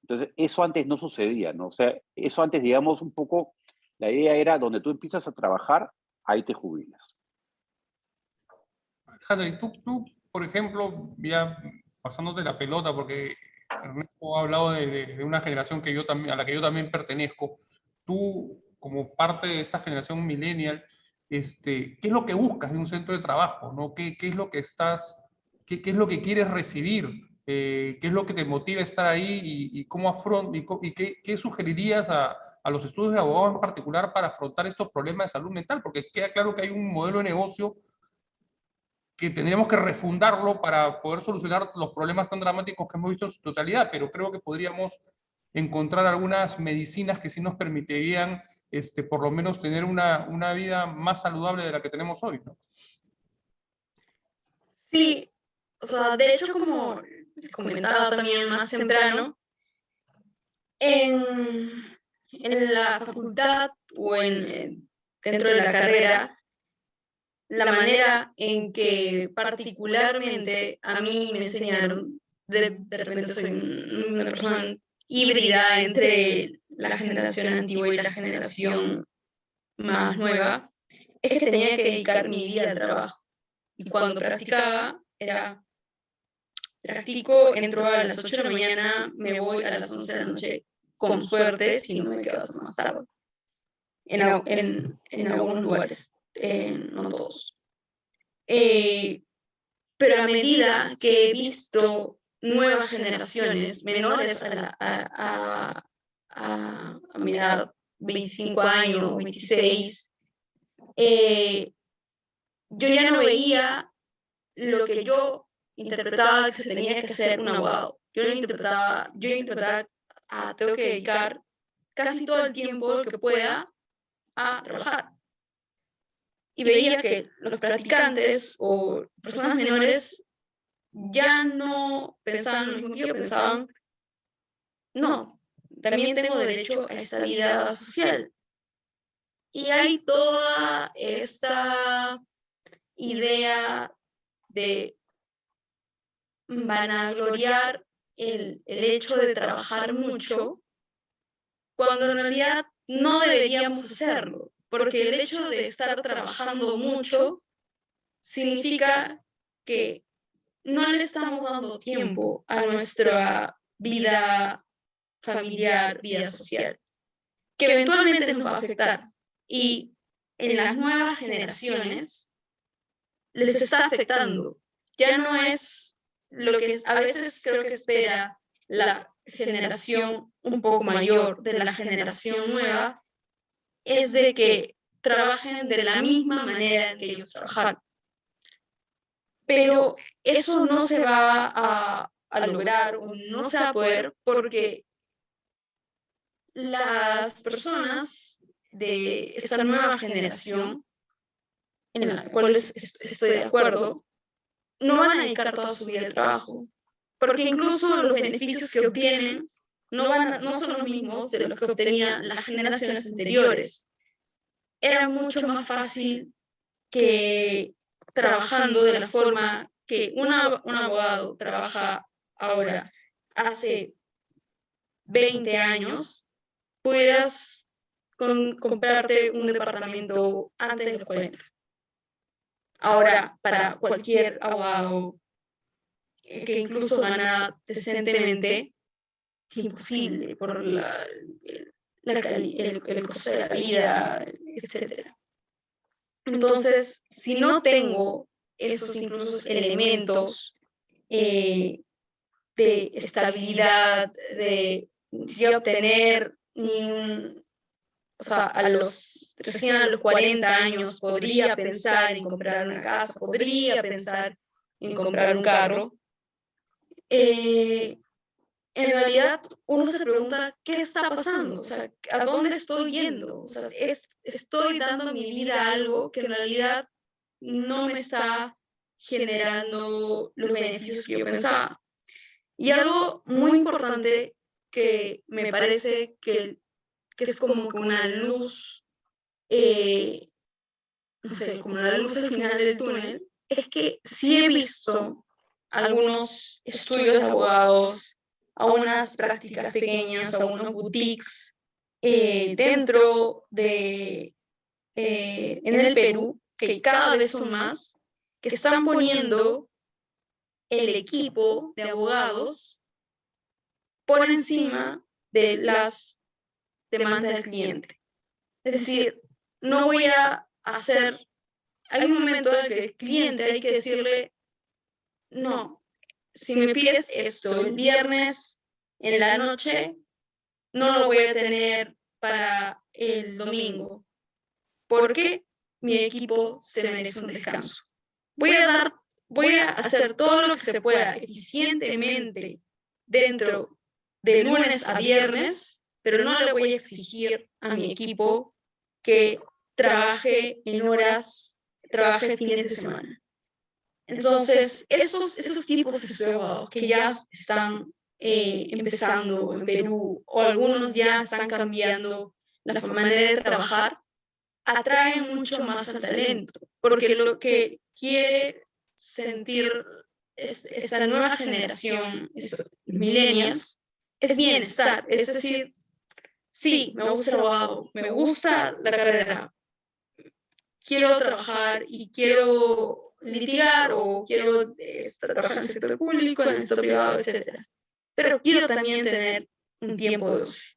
Entonces, eso antes no sucedía, ¿no? O sea, eso antes, digamos, un poco, la idea era donde tú empiezas a trabajar, ahí te jubilas. Alejandra, y tú, por ejemplo, ya pasándote la pelota, porque Ernesto ha hablado de una generación que yo también, a la que yo también pertenezco, tú, como parte de esta generación millennial, ¿qué es lo que buscas de un centro de trabajo? ¿No? ¿Qué es lo que qué es lo que quieres recibir? ¿Qué es lo que te motiva a estar ahí y cómo y qué sugerirías a los estudios de abogados en particular para afrontar estos problemas de salud mental? Porque queda claro que hay un modelo de negocio que tendríamos que refundarlo para poder solucionar los problemas tan dramáticos que hemos visto en su totalidad, pero creo que podríamos encontrar algunas medicinas que sí nos permitirían, por lo menos, tener una vida más saludable de la que tenemos hoy, ¿no? Sí, o sea, de hecho, como comentaba también más temprano, en, en la facultad o dentro de la carrera, la manera en que particularmente a mí me enseñaron, de repente soy una persona híbrida entre la generación antigua y la generación más nueva, es que tenía que dedicar mi vida al trabajo. Y cuando practicaba, practico, entro a las 8 de la mañana, me voy a las 11 de la noche, con suerte, si no me quedo hasta más tarde. En algunos lugares, no todos. Pero a medida que he visto nuevas generaciones menores a mi edad, 25 años, 26, yo ya no veía lo que yo interpretaba que se tenía que hacer un abogado. Yo interpretaba tengo que dedicar casi todo el tiempo que pueda a trabajar. Y veía que los practicantes o personas menores ya no pensaban lo mismo que yo, pensaban, no, también tengo derecho a esta vida social. Y hay toda esta idea de vanagloriar el hecho de trabajar mucho, cuando en realidad no deberíamos hacerlo, porque el hecho de estar trabajando mucho significa que no le estamos dando tiempo a nuestra vida familiar, vida social, que eventualmente nos va a afectar. Y en las nuevas generaciones les está afectando. Ya no es lo que a veces creo que espera la generación un poco mayor de la generación nueva, es de que trabajen de la misma manera en que ellos trabajaron. Pero eso no se va a lograr o no se va a poder porque las personas de esta nueva generación, en la cual estoy de acuerdo, no van a dedicar toda su vida al trabajo, porque incluso los beneficios que obtienen no son los mismos de los que obtenían las generaciones anteriores. Era mucho más fácil que trabajando de la forma que un abogado trabaja ahora, hace 20 años, pudieras comprarte un departamento antes de los 40. Ahora, para cualquier abogado que incluso gana decentemente, es imposible por el costo de la vida, etc. Entonces, si no tengo esos incluso elementos de estabilidad, de si obtener o sea, recién a los 40 años podría pensar en comprar una casa, podría pensar en comprar un carro. En realidad uno se pregunta, ¿qué está pasando? O sea, ¿a dónde estoy yendo? O sea, estoy dando a mi vida algo que en realidad no me está generando los beneficios que yo pensaba. Y algo muy importante que me parece que es como que una luz, no sé, como la luz al final del túnel, es que sí he visto algunos estudios de abogados, algunas prácticas pequeñas, algunos boutiques dentro de, en el Perú, que cada vez son más, que están poniendo el equipo de abogados por encima de las demandas del cliente. Es decir, no voy a hacer, hay un momento en el que el cliente hay que decirle, no, si me pides esto el viernes en la noche, no lo voy a tener para el domingo, porque mi equipo se merece un descanso. Voy a hacer todo lo que se pueda eficientemente dentro de lunes a viernes, pero no le voy a exigir a mi equipo que trabaje en horas, trabaje fines de semana. Entonces, esos tipos de abogados que ya están empezando en Perú, o algunos ya están cambiando la manera de trabajar, atraen mucho más al talento, porque lo que quiere sentir esta nueva generación, los millennials, es bienestar. Es decir, sí, me gusta ser abogado, me gusta la carrera, quiero trabajar y quiero litigar o quiero trabajar en el sector público, en el sector privado, etc. Pero quiero también tener un tiempo de ocio.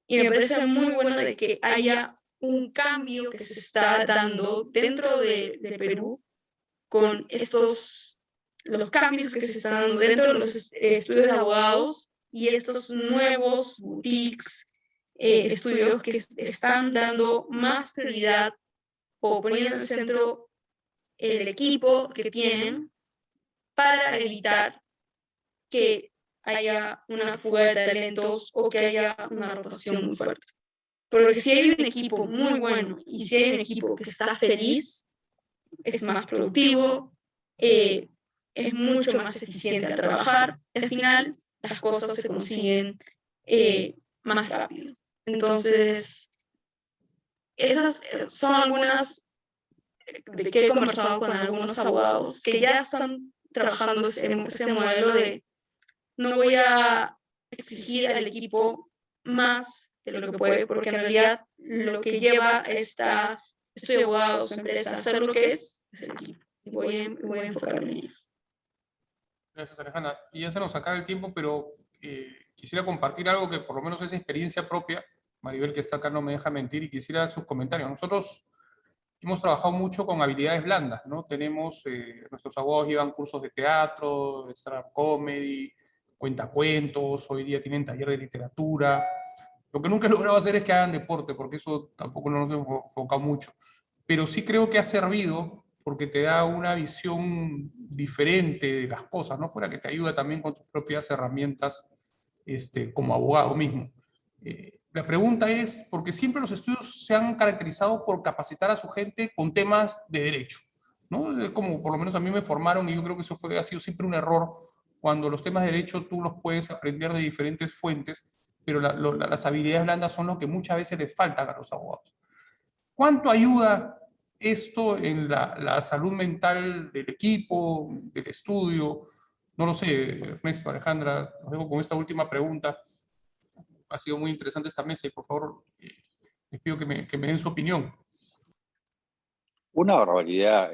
Y me parece muy bueno de que haya un cambio que se está dando dentro de Perú con los cambios que se están dando dentro de los estudios de abogados y estos nuevos boutiques, estudios que están dando más prioridad o poniendo en el centro el equipo que tienen para evitar que haya una fuga de talentos o que haya una rotación muy fuerte. Porque si hay un equipo muy bueno y si hay un equipo que está feliz, es más productivo, es mucho más eficiente al trabajar. Al final, las cosas se consiguen más rápido. Entonces, esas son algunas de que he conversado con algunos abogados que ya están trabajando ese modelo de no voy a exigir al equipo más de lo que puede, porque en realidad lo que lleva estoy abogado, su empresa, a hacer lo que es el equipo. Y voy a enfocarme en ellos. Gracias, Alejandra. Y ya se nos acaba el tiempo, pero quisiera compartir algo que por lo menos es experiencia propia. Maribel, que está acá, no me deja mentir, y quisiera sus comentarios. Nosotros hemos trabajado mucho con habilidades blandas, ¿no? Tenemos, nuestros abogados llevan cursos de teatro, de stand-up comedy, cuentacuentos, hoy día tienen taller de literatura. Lo que nunca he logrado hacer es que hagan deporte, porque eso tampoco no nos enfoca mucho. Pero sí creo que ha servido porque te da una visión diferente de las cosas, ¿no? Fuera que te ayuda también con tus propias herramientas como abogado mismo. La pregunta es, porque siempre los estudios se han caracterizado por capacitar a su gente con temas de derecho, ¿no? Es como por lo menos a mí me formaron y yo creo que eso ha sido siempre un error cuando los temas de derecho tú los puedes aprender de diferentes fuentes, pero las habilidades blandas son lo que muchas veces les faltan a los abogados. ¿Cuánto ayuda esto en la salud mental del equipo, del estudio? No lo sé, Ernesto, Alejandra, os dejo con esta última pregunta. Ha sido muy interesante esta mesa y por favor les pido que me den su opinión. Una barbaridad,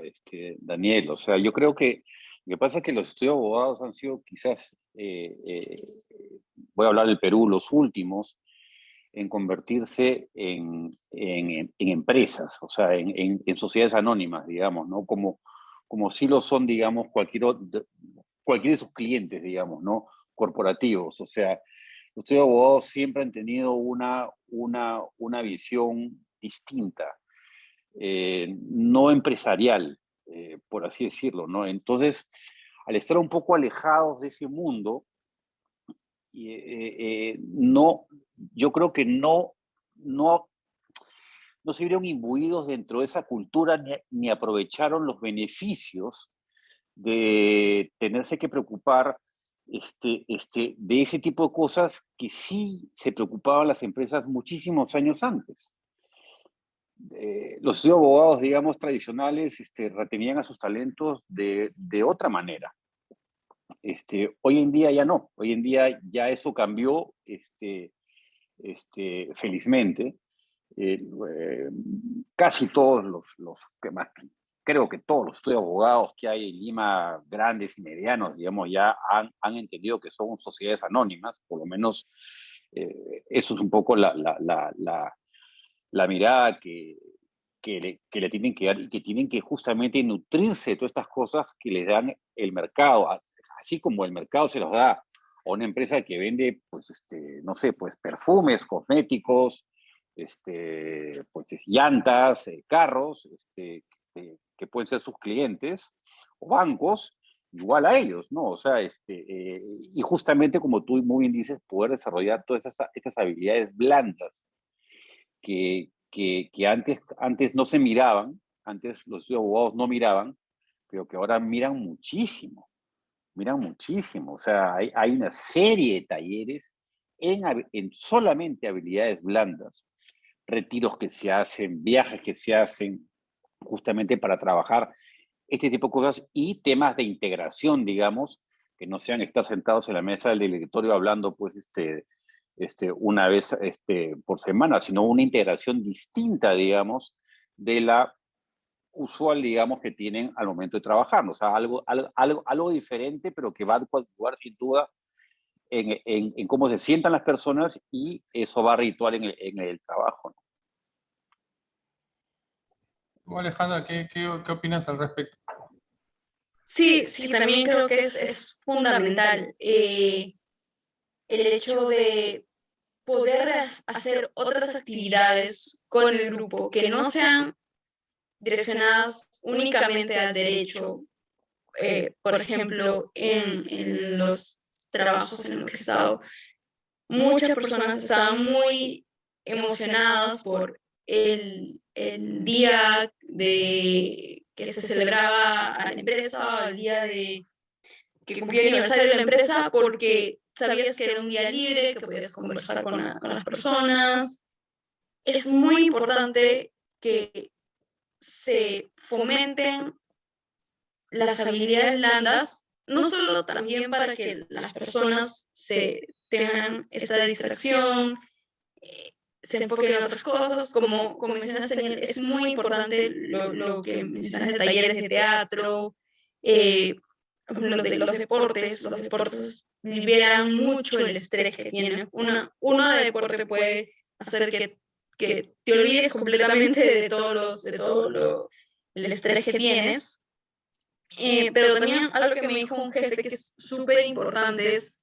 Daniel. O sea, yo creo que lo que pasa es que los estudios de abogados han sido quizás, voy a hablar del Perú, los últimos en convertirse en empresas, o sea, en sociedades anónimas, digamos, ¿no? Como sí lo son, digamos, cualquier de sus clientes, digamos, ¿no? Corporativos. O sea, los estudios de abogados siempre han tenido una visión distinta, no empresarial, por así decirlo, ¿no? Entonces, al estar un poco alejados de ese mundo, no, yo creo que no se vieron imbuidos dentro de esa cultura ni aprovecharon los beneficios de tenerse que preocupar de ese tipo de cosas que sí se preocupaban las empresas muchísimos años antes. Los estudios de abogados, digamos, tradicionales, retenían a sus talentos de otra manera. Hoy en día ya no, hoy en día ya eso cambió, felizmente. Casi todos los que más, creo que todos los estudios de abogados que hay en Lima, grandes y medianos, digamos, ya han entendido que son sociedades anónimas, por lo menos eso es un poco la mirada que le tienen que dar y que tienen que justamente nutrirse de todas estas cosas que les dan el mercado, así como el mercado se los da a una empresa que vende, pues, no sé, pues perfumes, cosméticos, pues llantas, carros, que pueden ser sus clientes, o bancos, igual a ellos, ¿no? O sea, y justamente como tú muy bien dices, poder desarrollar todas estas habilidades blandas que antes no se miraban, antes los abogados no miraban, pero que ahora miran muchísimo, o sea, hay una serie de talleres en solamente habilidades blandas, retiros que se hacen, viajes que se hacen, justamente para trabajar este tipo de cosas y temas de integración, digamos, que no sean estar sentados en la mesa del directorio hablando, pues, una vez por semana, sino una integración distinta, digamos, de la usual, digamos, que tienen al momento de trabajar. O sea, algo diferente, pero que va a actuar sin duda en cómo se sientan las personas y eso va a ritual en el trabajo, ¿no? Alejandra, ¿qué opinas al respecto? Sí, sí, también creo que es fundamental el hecho de poder hacer otras actividades con el grupo que no sean direccionadas únicamente al derecho. Por ejemplo, en los trabajos en los que he estado, muchas personas estaban muy emocionadas por el día que se celebraba a la empresa, el día que cumplía el aniversario de la empresa, porque sabías que era un día libre, que podías conversar con las personas. Es muy importante que se fomenten las habilidades blandas, no solo también para que las personas tengan esta distracción, se enfoquen en otras cosas, como mencionaste, es muy importante lo que mencionas de talleres de teatro, lo de los deportes liberan mucho el estrés que tienen. Uno de deporte puede hacer que te olvides completamente de todo el estrés que tienes. Pero también algo que me dijo un jefe que es súper importante es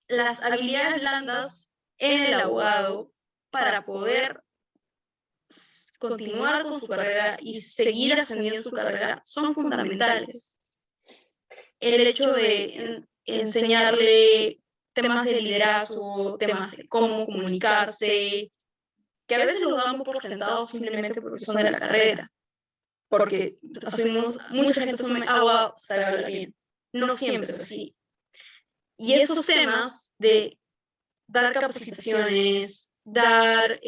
las habilidades blandas en el abogado para poder continuar con su carrera y seguir ascendiendo en su carrera son fundamentales. El hecho de enseñarle temas de liderazgo, temas de cómo comunicarse, que a veces los damos por sentados simplemente porque son de la carrera, porque asumimos, mucha gente asume, wow, sabe hablar bien. No siempre es así. Y esos temas de dar capacitaciones, dar,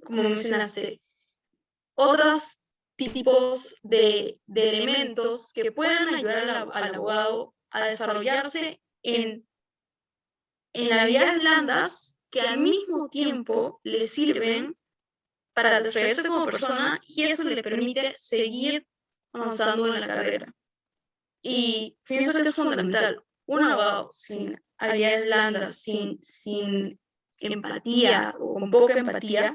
como mencionaste, otros tipos de elementos que puedan ayudar al abogado a desarrollarse en habilidades blandas que al mismo tiempo le sirven para desarrollarse como persona, y eso le permite seguir avanzando en la carrera. Y pienso que es fundamental. Un abogado sin habilidades blandas, sin empatía o con poca empatía,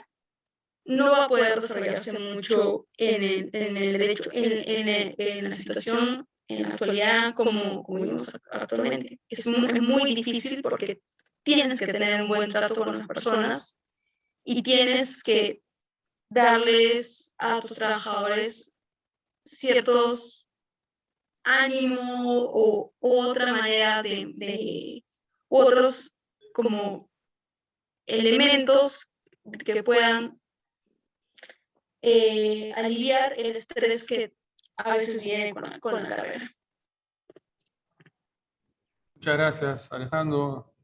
no va a poder desarrollarse mucho en el derecho, en la situación, en la actualidad como vivimos actualmente. Es muy difícil porque tienes que tener un buen trato con las personas y tienes que darles a tus trabajadores ciertos ánimo o otra manera otros como elementos que puedan aliviar el estrés que a veces viene con la carrera. Muchas gracias, Alejandro,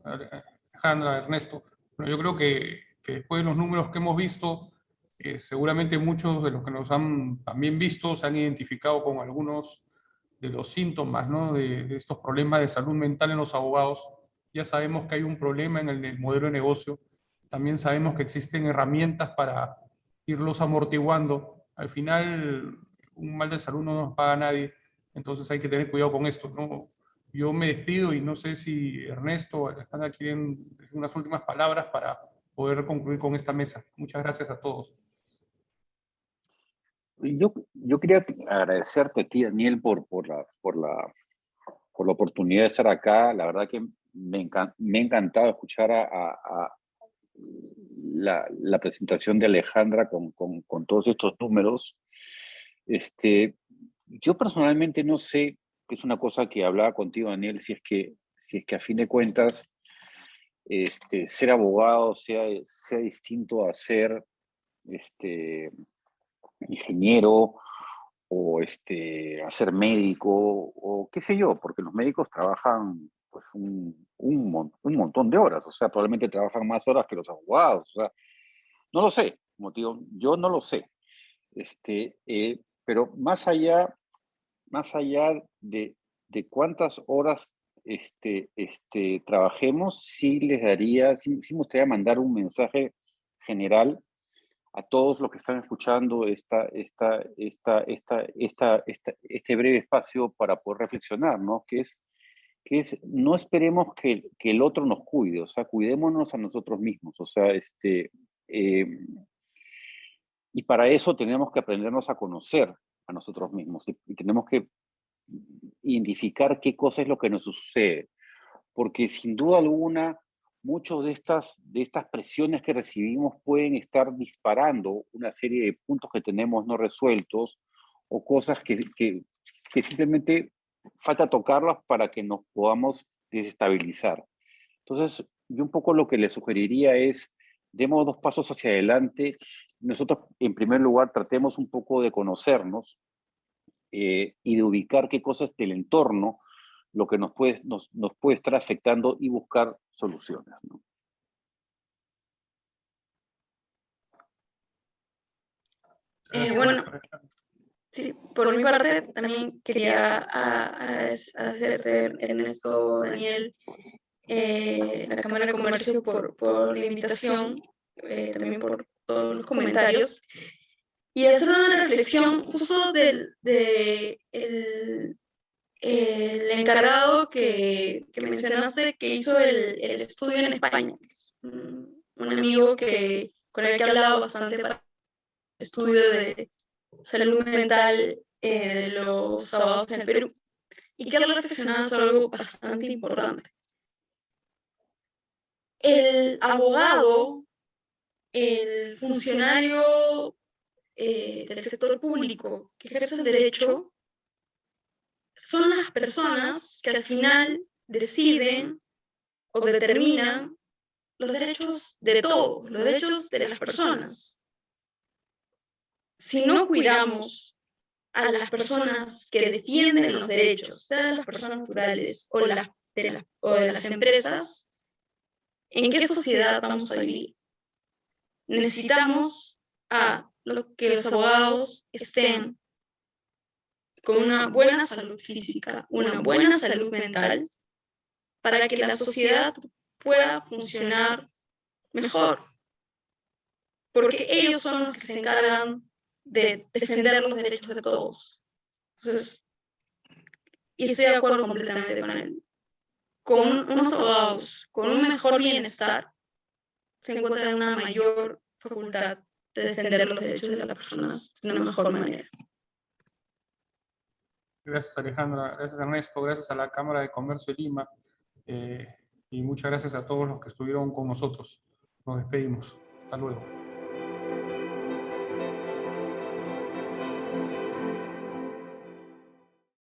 Alejandra, Ernesto. Bueno, yo creo que después de los números que hemos visto, seguramente muchos de los que nos han también visto se han identificado con algunos de los síntomas, ¿no? de estos problemas de salud mental en los abogados. Ya sabemos que hay un problema en el modelo de negocio. También sabemos que existen herramientas para irlos amortiguando. Al final, un mal de salud no nos paga a nadie, entonces hay que tener cuidado con esto, ¿no? Yo me despido y no sé si Ernesto o Alejandra quieren decir unas últimas palabras para poder concluir con esta mesa. Muchas gracias a todos. Yo quería agradecerte a ti, Daniel, por la oportunidad de estar acá. La verdad que me ha encantado escuchar la presentación de Alejandra con todos estos números. Yo personalmente no sé, que es una cosa que hablaba contigo, Daniel, si es que a fin de cuentas ser abogado sea distinto a ser ingeniero o a ser médico o qué sé yo, porque los médicos trabajan pues un montón de horas, o sea, probablemente trabajan más horas que los abogados, o sea, no lo sé, como te digo, yo no lo sé, pero más allá de cuántas horas trabajemos, sí me gustaría mandar un mensaje general a todos los que están escuchando este breve espacio para poder reflexionar, ¿no? Que es no esperemos que el otro nos cuide, o sea, cuidémonos a nosotros mismos, o sea, y para eso tenemos que aprendernos a conocer a nosotros mismos y tenemos que identificar qué cosa es lo que nos sucede. Porque sin duda alguna, muchas de estas presiones que recibimos pueden estar disparando una serie de puntos que tenemos no resueltos o cosas que simplemente falta tocarlas para que nos podamos desestabilizar. Entonces, yo un poco lo que le sugeriría es, demos 2 pasos hacia adelante. Nosotros, en primer lugar, tratemos un poco de conocernos y de ubicar qué cosas del entorno lo que nos puede estar afectando y buscar soluciones, ¿no? Bueno, sí, por mi parte también quería agradecerte, Ernesto, Daniel, la Cámara de Comercio por la invitación, también por todos los comentarios, y hacer una reflexión justo el encargado que mencionaste que hizo el estudio en España. Un amigo con el que he hablado bastante para el estudio de salud mental de los abogados en el Perú, y que él reflexionaba sobre algo bastante importante. El abogado, el funcionario del sector público que ejerce el derecho, son las personas que al final deciden o determinan los derechos de todos, los derechos de las personas. Si no cuidamos a las personas que defienden los derechos, sean las personas naturales o de las empresas, ¿en qué sociedad vamos a vivir? Necesitamos que los abogados estén con una buena salud física, una buena salud mental, para que la sociedad pueda funcionar mejor. Porque ellos son los que se encargan de defender los derechos de todos. Entonces, y estoy de acuerdo completamente con él. Con unos abogados, con un mejor bienestar, se encuentran en una mayor facultad de defender los derechos de las personas de una mejor manera. Gracias, Alejandra. Gracias, Ernesto. Gracias a la Cámara de Comercio de Lima. Y muchas gracias a todos los que estuvieron con nosotros. Nos despedimos. Hasta luego.